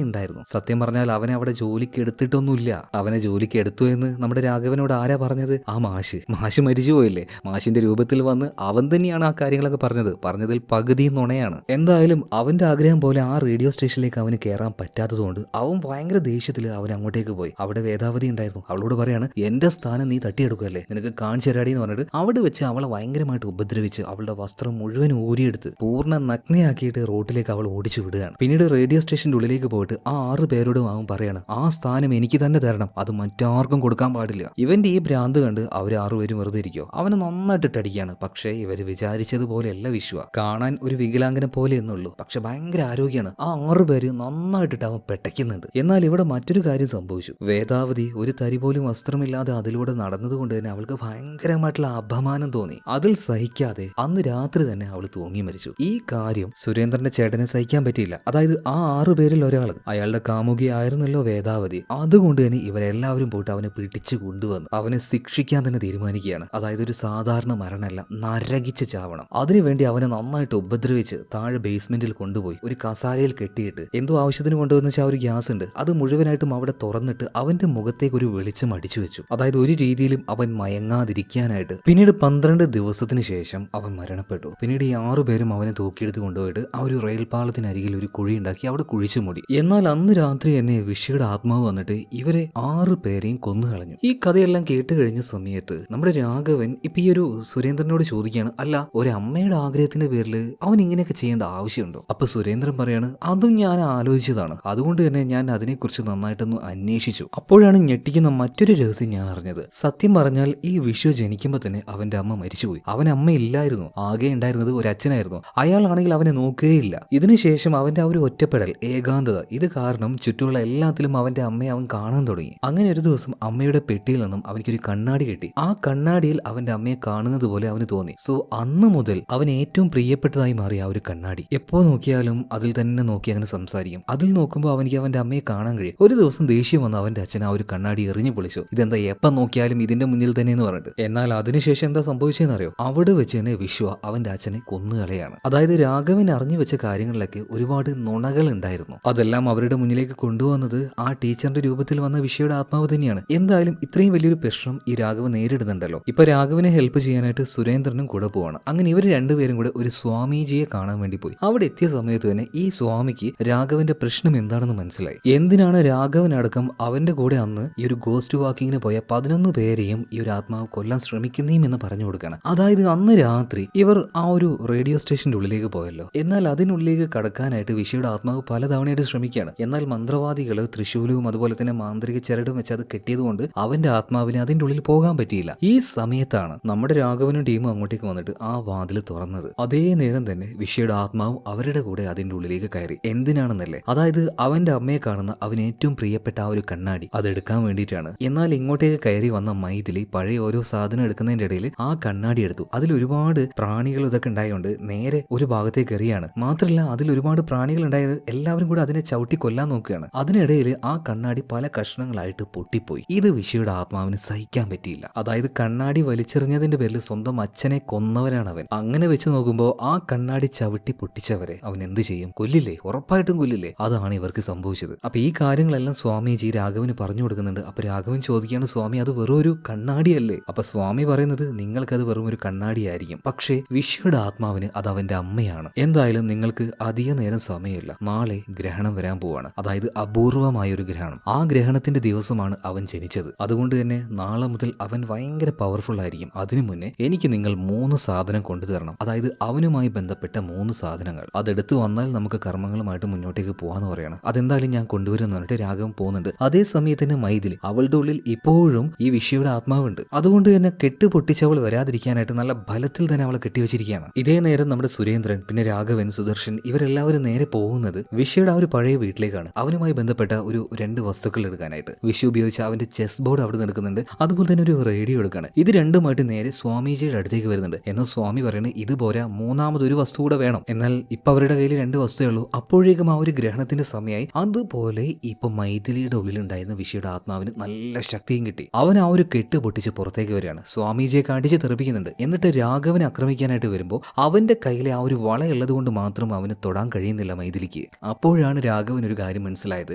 ഉണ്ടായിരുന്നു. സത്യം പറഞ്ഞാൽ അവനെ അവിടെ ജോലിക്ക് എടുത്തിട്ടൊന്നുമില്ല. അവനെ ജോലിക്ക് എടുത്തു എന്ന് നമ്മുടെ രാഘവനോട് ആരാ പറഞ്ഞത്? ആ മാഷ് മരിച്ചു പോയില്ലേ? മാഷിന്റെ രൂപത്തിൽ വന്ന് അവൻ തന്നെയാണ് ആ കാര്യങ്ങളൊക്കെ പറഞ്ഞതിൽ പകുതി നുണയാണ്. എന്തായാലും അവന്റെ ആഗ്രഹം പോലെ ആ റേഡിയോ സ്റ്റേഷനിലേക്ക് അവന് കയറാൻ പറ്റാത്തതുകൊണ്ട് അവൻ ഭയങ്കര ദേഷ്യത്തിൽ അവൻ അങ്ങോട്ടേക്ക് പോയി. അവിടെ വേദാവതി ഉണ്ടായിരുന്നു. അവളോട് പറയാണ്, എന്റെ സ്ഥാനം നീ തട്ടിയെടുക്കല്ലേ, നിനക്ക് കാണിച്ചു തരാടി എന്ന് പറഞ്ഞിട്ട് അവിടെ വെച്ച് അവളെ ഭയങ്കരമായിട്ട് ഉപദ്രവിച്ച് അവളുടെ വസ്ത്രം മുഴുവൻ ഊരിയെടുത്ത് പൂർണ്ണ നഗ്നയാക്കിയിട്ട് റോട്ടിലേക്ക് അവൾ ഓടിച്ചു വിടുകയാണ്. പിന്നീട് റേഡിയോ സ്റ്റേഷന്റെ ഉള്ളിലേക്ക് പോയിട്ട് ആ 6 പേരോടും അവൻ പറയാണ്, ആ സ്ഥാനം എനിക്ക് തന്നെ തരണം, അത് മറ്റാർക്കും കൊടുക്കാൻ പാടില്ല. ഇവന്റെ ഈ ഭ്രാന്ത് കണ്ട് അവർ 6 പേരും വെറുതെ ഇരിക്കോ? അവനെ നന്നായിട്ട് അടിക്കുകയാണ്. പക്ഷേ ഇവര് വിചാരിച്ചതുപോലെയല്ല വിശ്വ. കാണാൻ ഒരു വികലാംഗനെ പോലെ എന്നുള്ളൂ, പക്ഷെ ഭയങ്കര ആരോഗ്യമാണ്. ആ 6 പേര് നന്നായിട്ടിട്ട് അവൻ പെട്ടയ്ക്കുന്നുണ്ട്. എന്നാൽ ഇവിടെ മറ്റൊരു കാര്യം സംഭവിച്ചു. വേദാവതി ഒരു തരി പോലും വസ്ത്രമില്ലാതെ അതിലൂടെ നടന്നതുകൊണ്ട് തന്നെ അവൾക്ക് ഭയങ്കരമായിട്ടുള്ള അപമാനം തോന്നി. അതിൽ സഹിക്കാതെ അന്ന് രാത്രി തന്നെ അവൾ തൂങ്ങി മരിച്ചു. ഈ കാര്യം സുരേന്ദ്രന്റെ ചേട്ടനെ സഹിക്കാൻ പറ്റിയില്ല. അതായത് ആ 6 പേരിൽ ഒരാൾ, അയാളുടെ കാമുകിയായിരുന്നല്ലോ വേദാവതി. അതുകൊണ്ട് തന്നെ ഇവരെല്ലാവരും പോയിട്ട് അവനെ പിടിച്ചു കൊണ്ടുവന്ന് അവനെ ശിക്ഷിക്കാൻ തന്നെ തീരുമാനിക്കുകയാണ്. അതായത് ഒരു സാധാരണ മരണമല്ല, നരകിച്ച് ചാവണം. അതിനുവേണ്ടി അവനെ നന്നായിട്ട് ഉപദ്രവിച്ച് താഴെ ബേസ്മെന്റിൽ കൊണ്ടുപോയി ഒരു കസാരയിൽ കെട്ടിയിട്ട് എന്തോ ആവശ്യത്തിന് കൊണ്ടുവന്ന വെച്ചാൽ ഒരു ഗ്യാസ് ഉണ്ട്, അത് മുഴുവനായിട്ടും അവിടെ തുറന്നിട്ട് അവന്റെ മുഖത്തേക്ക് ഒരു വെളിച്ചം അടിച്ചു വെച്ചു. അതായത് ഒരു രീതിയിലും അവൻ മയങ്ങാതിരിക്കാനായിട്ട്. പിന്നീട് 12 ദിവസത്തിന് ശേഷം അവൻ മരണപ്പെട്ടു. പിന്നീട് ഈ 6 പേരും അവനെ തൂക്കിയെടുത്ത് കൊണ്ടുപോയിട്ട് ആ ഒരു റെയിൽ പാളത്തിനരികിൽ ഒരു കുഴി ഉണ്ടാക്കി അവിടെ കുഴിച്ചു മൂടി. എന്നാൽ അന്ന് രാത്രി തന്നെ വിഷയുടെ ആത്മാവ് വന്നിട്ട് ഇവരെ 6 പേരെയും കൊന്നുകളഞ്ഞു. ഈ കഥയെല്ലാം കേട്ട് കഴിഞ്ഞ സമയത്ത് നമ്മുടെ രാഘവൻ ഇപ്പൊ ഈ ഒരു സുരേന്ദ്രനോട് ചോദിക്കുകയാണ്, അല്ല ഒരു അമ്മയുടെ ആഗ്രഹത്തിന്റെ പേരിൽ അവൻ ഇങ്ങനെയൊക്കെ ചെയ്യേണ്ട ആവശ്യമുണ്ടോ? അപ്പൊ സുരേന്ദ്രൻ പറയാണ്, അതും ഞാൻ ആലോചിച്ചതാണ്, അതുകൊണ്ട് തന്നെ ഞാൻ അതിനെക്കുറിച്ച് നന്നായിട്ടൊന്ന് അന്വേഷിച്ചു. അപ്പോഴാണ് ഞെട്ടിക്കുന്ന മറ്റൊരു രഹസ്യം ഞാൻ അറിഞ്ഞത്. സത്യം പറഞ്ഞാൽ ഈ വിഷു ജനിക്കുമ്പോൾ തന്നെ അവന്റെ അമ്മ മരിച്ചുപോയി. അവൻ അമ്മയില്ലായിരുന്നു, ആകെ ഉണ്ടായിരുന്നത് ഒരു അച്ഛനായിരുന്നു. അയാളാണെങ്കിൽ അവനെ നോക്കുകയില്ല. ഇതിനുശേഷം അവന്റെ ആ ഒരു ഒറ്റപ്പെടൽ, ഏകാന്തത, ഇത് കാരണം ചുറ്റുമുള്ള എല്ലാത്തിലും അവന്റെ അമ്മയെ അവൻ കാണാൻ തുടങ്ങി. അങ്ങനെ ഒരു ദിവസം അമ്മയുടെ പെട്ടിയിൽ നിന്നും അവനിക്കൊരു കണ്ണാടി കിട്ടി. ആ കണ്ണാടിയിൽ അവന്റെ അമ്മയെ കാണുന്നത് പോലെ അവന് തോന്നി. സോ അന്ന് മുതൽ അവൻ ഏറ്റവും പ്രിയപ്പെട്ടതായി മാറി ആ ഒരു കണ്ണാടി. എപ്പോ നോക്കിയാലും അതിൽ തന്നെ നോക്കി അങ്ങനെ സംസാരിക്കും. അതിൽ നോക്കുമ്പോൾ അവനിക്ക് അവന്റെ അമ്മയെ കാണാൻ കഴിയും. ഒരു ദിവസം ദേഷ്യം വന്ന് അവന്റെ അച്ഛൻ ആ ഒരു കണ്ണാടി എറിഞ്ഞു പൊളിച്ചു. ഇതെന്താ എപ്പം നോക്കിയാലും ഇതിന്റെ മുന്നിൽ തന്നെ എന്ന് പറഞ്ഞിട്ട്. എന്നാൽ അതിനുശേഷം എന്താ സംഭവിച്ചതെന്നറിയോ? അവിടെ വെച്ച് തന്നെ വിശ്വ അവന്റെ അച്ഛനെ കൊന്നുകളയാണ്. അതായത് രാഘവൻ അറിഞ്ഞു വെച്ച കാര്യങ്ങളിലൊക്കെ ഒരുപാട് നുണകൾ ഉണ്ടായിരുന്നു. അതെല്ലാം അവരുടെ മുന്നിലേക്ക് കൊണ്ടുവന്നത് ആ ടീച്ചറിന്റെ രൂപത്തിൽ വന്ന വിഷയുടെ ആത്മാവ് തന്നെയാണ്. എന്തായാലും ഇത്രയും വലിയൊരു പ്രശ്നം ഈ രാഘവൻ നേരിടുന്നുണ്ടല്ലോ. ഇപ്പൊ രാഘവനെ ഹെൽപ്പ് ചെയ്യാനായിട്ട് സുരേന്ദ്രനും കൂടെ പോവാണ്. അങ്ങനെ ഇവർ രണ്ടുപേരും കൂടെ ഒരു സ്വാമിജിയെ കാണാൻ വേണ്ടി പോയി. അവിടെ എത്തിയ സമയത്ത് തന്നെ ഈ സ്വാമിക്ക് രാഘവന്റെ പ്രശ്നം എന്താണെന്ന് മനസ്സിലായി. എന്തിനാണ് രാഘവൻ അടക്കം അവന്റെ കൂടെ അന്ന് ഈ ഒരു ഗോസ്റ്റ് വാക്കിങ്ങിന് പോയ 11 പേരെയും ഈ ഒരു ആത്മാവ് കൊല്ലാൻ ശ്രമിക്കുന്നേയും എന്ന് പറഞ്ഞു കൊടുക്കണം. അതായത് അന്ന് രാത്രി ഇവർ ആ ഒരു റേഡിയോ സ്റ്റേഷന്റെ ഉള്ളിലേക്ക് പോയല്ലോ. എന്നാൽ അതിനുള്ളിലേക്ക് കടക്കാനായിട്ട് വിഷയുടെ ആത്മാവ് പലതവണയായിട്ട് ശ്രമിക്കുകയാണ്. എന്നാൽ മന്ത്രവാദികള് തൃശൂലവും അതുപോലെ തന്നെ മാന്ത്രിക ചരടും വെച്ച് അത് കെട്ടിയതുകൊണ്ട് അവന്റെ ആത്മാവിന് അതിന്റെ ഉള്ളിൽ പോകാൻ പറ്റിയില്ല. ഈ സമയത്താണ് നമ്മുടെ രാഘവനും ടീമും അങ്ങോട്ടേക്ക് വന്നിട്ട് ആ വാതിൽ തുറന്നത്. അതേ നേരം തന്നെ വിഷയുടെ ആത്മാവും അവരുടെ കൂടെ അതിന്റെ ഉള്ളിലേക്ക് കയറി. എന്തിനാണെന്നല്ലേ? അതായത് അവന്റെ അമ്മയെ കാണുന്ന അവന് ഏറ്റവും പ്രിയപ്പെട്ട ആ ഒരു കണ്ണാടി അതെടുക്കാൻ വേണ്ടിയിട്ടാണ്. എന്നാൽ ഇങ്ങോട്ടേക്ക് കയറി വന്ന മൈഥിലി പഴയ ഓരോ സാധനം എടുക്കുന്നതിന്റെ ഇടയിൽ ആ കണ്ണാടി എടുത്തു. അതിൽ ഒരുപാട് പ്രാണികൾ ഇതൊക്കെ ഉണ്ടായതുകൊണ്ട് നേരെ ഒരു ഭാഗത്തേക്ക് എറിയാണ്. മാത്രമല്ല അതിൽ ഒരുപാട് പ്രാണികൾ ഉണ്ടായത് എല്ലാവരും കൂടെ അതിനെ ചവിട്ടി കൊല്ലാൻ നോക്കുകയാണ്. അതിനിടയിൽ ആ കണ്ണാടി പല കഷ്ണങ്ങളായിട്ട് പൊട്ടിപ്പോയി. ഇത് വിഷയുടെ ആത്മാവിന് സഹിക്കാൻ പറ്റിയില്ല. അതായത് കണ്ണാടി വലിച്ചെറിഞ്ഞതിന്റെ പേരിൽ സ്വന്തം അച്ഛനെ കൊന്നവരാണ് അവൻ. അങ്ങനെ വെച്ച് നോക്കുമ്പോൾ ആ കണ്ണാടി ചവിട്ടി പൊട്ടിച്ചവരെ അവൻ എന്ത് ചെയ്യും? കൊല്ലില്ലേ? ഉറപ്പായിട്ടും കൊല്ലില്ലേ? അതാണ് ഇവർക്ക് സംഭവിച്ചത്. അപ്പൊ ഈ കാര്യങ്ങളെല്ലാം സ്വാമിജി രാഘവന് പറഞ്ഞു കൊടുക്കുന്നുണ്ട്. അപ്പൊ രാഘവൻ ചോദിക്കുകയാണ്, സ്വാമി അത് വെറും ഒരു കണ്ണാടിയല്ലേ? അപ്പൊ സ്വാമി പറയുന്നത്, നിങ്ങൾക്കത് വെറും ഒരു കണ്ണാടിയായിരിക്കും, പക്ഷേ വിഷയുടെ ആത്മാവിന് അത് അവന്റെ അമ്മയാണ്. എന്തായാലും നിങ്ങൾക്ക് അധിക നേരം സമയമില്ല, നാളെ ഗ്രഹണം വരാൻ പോവാണ്. അതായത് അപൂർവമായ ഒരു ഗ്രഹണം. ആ ഗ്രഹണത്തിന്റെ ദിവസമാണ് അവൻ ജനിച്ചത്. അതുകൊണ്ട് തന്നെ നാളെ മുതൽ അവൻ ഭയങ്കര പവർഫുൾ ആയിരിക്കും. അതിനു മുന്നേ എനിക്ക് നിങ്ങൾ 3 സാധനം കൊണ്ടുതരണം. അതായത് അവനുമായി ബന്ധപ്പെട്ട 3 സാധനങ്ങൾ. അതെടുത്ത് വന്നാൽ നമുക്ക് കർമ്മങ്ങളുമായിട്ട് മുന്നോട്ടേക്ക് പോവാന്ന് പറയണം. അതെന്തായാലും ഞാൻ കൊണ്ടുവരുമെന്ന് പറഞ്ഞിട്ട് രാഘവൻ പോകുന്നുണ്ട്. അതേ സമയത്ത് തന്നെ മൈഥിലി, അവളുടെ ഉള്ളിൽ ഇപ്പോഴും ഈ വിഷയുടെ ആത്മാവുണ്ട്. അതുകൊണ്ട് തന്നെ കെട്ട് പൊട്ടിച്ചവൾ വരാതിരിക്കാനായിട്ട് നല്ല ബലത്തിൽ തന്നെ അവളെ കെട്ടിവെച്ചിരിക്കുകയാണ്. ഇതേ നേരം നമ്മുടെ സുരേന്ദ്രൻ, പിന്നെ രാഘവൻ, സുദർശൻ ഇവരെല്ലാവരും നേരെ പോകുന്നത് വിഷയുടെ ആ ഒരു പഴയ വീട്ടിലേക്കാണ്. അവനുമായി ബന്ധപ്പെട്ട ഒരു 2 വസ്തുക്കൾ എടുക്കാനായിട്ട്. വിഷു ഉപയോഗിച്ച അവന്റെ ചെസ് ബോർഡ് അവിടെ എടുക്കുന്നുണ്ട്. അതുപോലെ തന്നെ ഒരു റേഡിയോ എടുക്കാണ്. ഇത് രണ്ടുമായിട്ട് നേരെ സ്വാമിജിയുടെ അടുത്തേക്ക് വരുന്നുണ്ട്. എന്നാൽ സ്വാമി പറയുന്നത് ഇത് പോരാ, 3ാമതൊരു വസ്തു കൂടെ വേണം. എന്നാൽ ഇപ്പൊ അവരുടെ കയ്യിൽ 2 വസ്തുവേ ഉള്ളൂ. അപ്പോഴേക്കും ആ ഒരു ഗ്രഹണത്തിന്റെ സമയമായി. അതുപോലെ ഇപ്പൊ മൈഥിലിയുടെ ഉള്ളിലുണ്ടായിരുന്ന വിഷയുടെ ആത്മാവിന് നല്ല ശക്തിയും കിട്ടി. അവൻ ആ ഒരു കെട്ട് പൊട്ടിച്ച് പുറത്തേക്ക് വരികയാണ്. സ്വാമിജിയെ കാണിച്ച് തെറിപ്പിക്കുന്നുണ്ട്. എന്നിട്ട് രാഘവനെ ആക്രമിക്കാനായിട്ട് വരുമ്പോൾ അവന്റെ കയ്യിലെ ആ ഒരു വളയുള്ളത് കൊണ്ട് മാത്രം അവന് തൊടാൻ കഴിയുന്നില്ല മൈഥിലിക്ക്. ഇരിക്കെ അപ്പോഴാണ് രാഘവൻ ഒരു കാര്യം മനസ്സിലായത്.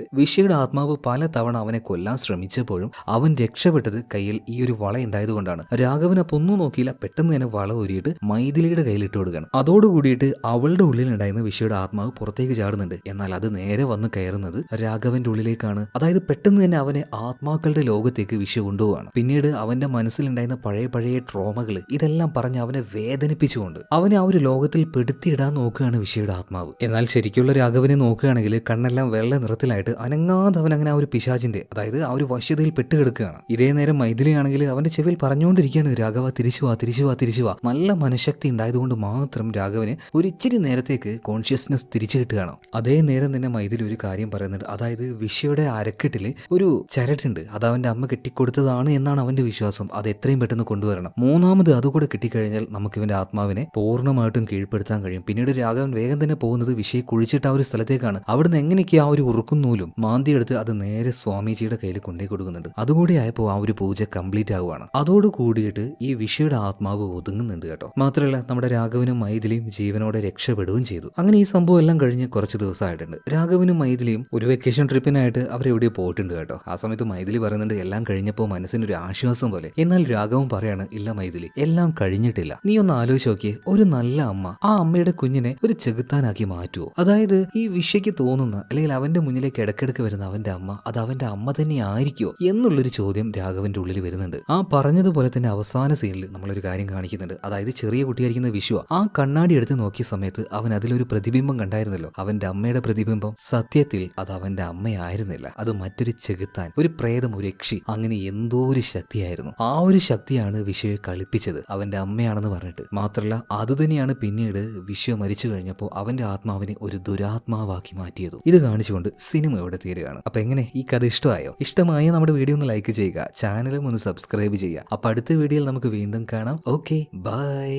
വിശ്വയുടെ ആത്മാവ് പല തവണ അവനെ കൊല്ലാൻ ശ്രമിച്ചപ്പോഴും അവൻ രക്ഷപ്പെട്ടത് കയ്യിൽ ഈ ഒരു വള ഉണ്ടായതുകൊണ്ടാണ്. രാഘവൻ അപ്പൊ ഒന്നും നോക്കിയില്ല, പെട്ടെന്ന് തന്നെ വള ഊരിയിട്ട് മൈഥിലിയുടെ കയ്യിലിട്ട് കൊടുക്കണം. അതോടുകൂടിയിട്ട് അവളുടെ ഉള്ളിലുണ്ടായിരുന്ന വിശ്വയുടെ ആത്മാവ് പുറത്തേക്ക് ചാടുന്നുണ്ട്. എന്നാൽ അത് നേരെ വന്ന് കയറുന്നത് രാഘവന്റെ ഉള്ളിലേക്കാണ്. അതായത് പെട്ടെന്ന് തന്നെ അവനെ ആത്മാക്കളുടെ ലോകത്തേക്ക് വിശ്വ കൊണ്ടുപോവാണ്. പിന്നീട് അവന്റെ മനസ്സിലുണ്ടായിരുന്ന പഴയ ട്രോമകൾ ഇതെല്ലാം പറഞ്ഞ് അവനെ വേദനിപ്പിച്ചുകൊണ്ട് അവനെ ആ ഒരു ലോകത്തിൽ പെടുത്തിയിടാൻ നോക്കുകയാണ് വിശ്വയുടെ ആത്മാവ്. എന്നാൽ ശരിക്കുള്ള രാഘവനെ നോക്കുകയാണെങ്കിൽ കണ്ണെല്ലാം വെള്ള നിറത്തിലായിട്ട് അനങ്ങാതെ അവൻ അങ്ങനെ ആ ഒരു പിശാചിന്റെ, അതായത് ആ ഒരു വശ്യതയിൽ പെട്ടുകിടക്കുകയാണ്. ഇതേ നേരം മൈഥിലിയാണെങ്കിൽ അവന്റെ ചെവിയിൽ പറഞ്ഞുകൊണ്ടിരിക്കുകയാണ്, രാഘവ തിരിച്ചു വാ, തിരിച്ചു വാ, തിരിച്ചു വാ. നല്ല മനഃശക്തി ഉണ്ടായതുകൊണ്ട് മാത്രം രാഘവന് ഒരു ഇച്ചിരി നേരത്തേക്ക് കോൺഷ്യസ്നെസ് തിരിച്ചു കിട്ടുകയാണ്. അതേ നേരം തന്നെ മൈഥിലി ഒരു കാര്യം പറയുന്നുണ്ട്. അതായത് വിശ്വയുടെ അരക്കെട്ടില് ഒരു ചരടുണ്ട്, അത് അവന്റെ അമ്മ കെട്ടിക്കൊടുത്തതാണ് എന്നാണ് അവന്റെ വിശ്വാസം. അത് എത്രയും പെട്ടെന്ന് കൊണ്ടുവരണം. മൂന്നാമത് അതുകൂടെ കിട്ടിക്കഴിഞ്ഞാൽ നമുക്ക് ഇവന്റെ ആത്മാവിനെ പൂർണ്ണമായിട്ടും കീഴ്പ്പെടുത്താൻ കഴിയും. പിന്നീട് രാഘവൻ വേഗം തന്നെ പോകുന്നത് വിഷയെ കുഴിച്ചിട്ട് ആ ഒരു സ്ഥലത്തേക്കാണ്. അവിടുന്ന് എങ്ങനെയൊക്കെ ആ ഒരു ഉറുക്കും നൂലും മാന്തിയെടുത്ത് അത് നേരെ സ്വാമിജിയുടെ കയ്യിൽ കൊണ്ടേ കൊടുക്കുന്നുണ്ട്. അതുകൂടി ആയപ്പോൾ ആ ഒരു പൂജ കംപ്ലീറ്റ് ആവുകയാണ്. അതോട് കൂടിയിട്ട് ഈ വിഷയുടെ ആത്മാവ് ഒതുങ്ങുന്നുണ്ട് കേട്ടോ. മാത്രമല്ല നമ്മുടെ രാഘവനും മൈഥിലിയും ജീവനോടെ രക്ഷപ്പെടുകയും ചെയ്തു. അങ്ങനെ ഈ സംഭവം എല്ലാം കഴിഞ്ഞ് കുറച്ച് ദിവസമായിട്ടുണ്ട്. രാഘവനും മൈഥിലിയും ഒരു വെക്കേഷൻ ട്രിപ്പിനായിട്ട് അവരെവിടെയോ പോയിട്ടുണ്ട് കേട്ടോ. ആ സമയത്ത് മൈഥിലി പറയുന്നുണ്ട് എല്ലാം കഴിഞ്ഞപ്പോൾ മനസ്സിനൊരു ആശ്വാസം പോലെ. എന്നാൽ രാഘവൻ പറയാണ്, ഇല്ല മൈഥിലി, എല്ലാം കഴിഞ്ഞിട്ടില്ല. നീ ഒന്ന് ആലോചിച്ച് നോക്കിയേ, ഒരു നല്ല അമ്മ ആ അമ്മയുടെ കുഞ്ഞിനെ ഒരു ചെകുത്താനാക്കി മാറ്റുമോ? അതായത് ഈ വിഷയ്ക്ക് തോന്നുന്ന അല്ലെങ്കിൽ അവന്റെ മുന്നിലേക്ക് ഇടയ്ക്കിടയ്ക്ക് വരുന്ന അവന്റെ അമ്മ അത് അവന്റെ അമ്മ തന്നെ ആയിരിക്കുമോ എന്നുള്ളൊരു ചോദ്യം രാഘവന്റെ ഉള്ളിൽ വരുന്നുണ്ട്. ആ പറഞ്ഞതുപോലെ തന്നെ അവസാന സീനിൽ നമ്മളൊരു കാര്യം കാണിക്കുന്നുണ്ട്. അതായത് ചെറിയ കുട്ടിയായിരിക്കുന്ന വിശ്വ ആ കണ്ണാടി എടുത്ത് നോക്കിയ സമയത്ത് അവൻ അതിലൊരു പ്രതിബിംബം കണ്ടായിരുന്നല്ലോ, അവന്റെ അമ്മയുടെ പ്രതിബിംബം. സത്യത്തിൽ അത് അവന്റെ അമ്മയായിരുന്നില്ല, അത് മറ്റൊരു ചെകുത്താൻ, ഒരു പ്രേതം, ഒരു യക്ഷി, അങ്ങനെ എന്തോ ഒരു ശക്തിയായിരുന്നു. ആ ഒരു ശക്തിയാണ് വിശ്വയെ കളിപ്പിച്ചത് അവന്റെ അമ്മയാണെന്ന് പറഞ്ഞിട്ട്. മാത്രമല്ല അത് തന്നെയാണ് പിന്നീട് വിശ്വ മരിച്ചു കഴിഞ്ഞപ്പോൾ അവന്റെ ആത്മാവിനെ ഒരു ദുരാത്മാവാക്കി മാറ്റിയത്. ഇത് കാണിച്ചുകൊണ്ട് സിനിമ ഇവിടെ തീരുകയാണ്. അപ്പൊ എങ്ങനെ, ഈ കഥ ഇഷ്ടമായോ? ഇഷ്ടമായ നമ്മുടെ വീഡിയോ ഒന്ന് ലൈക്ക് ചെയ്യുക, ചാനലും ഒന്ന് സബ്സ്ക്രൈബ് ചെയ്യുക. അപ്പൊ അടുത്ത വീഡിയോയിൽ നമുക്ക് വീണ്ടും കാണാം. Okay, by.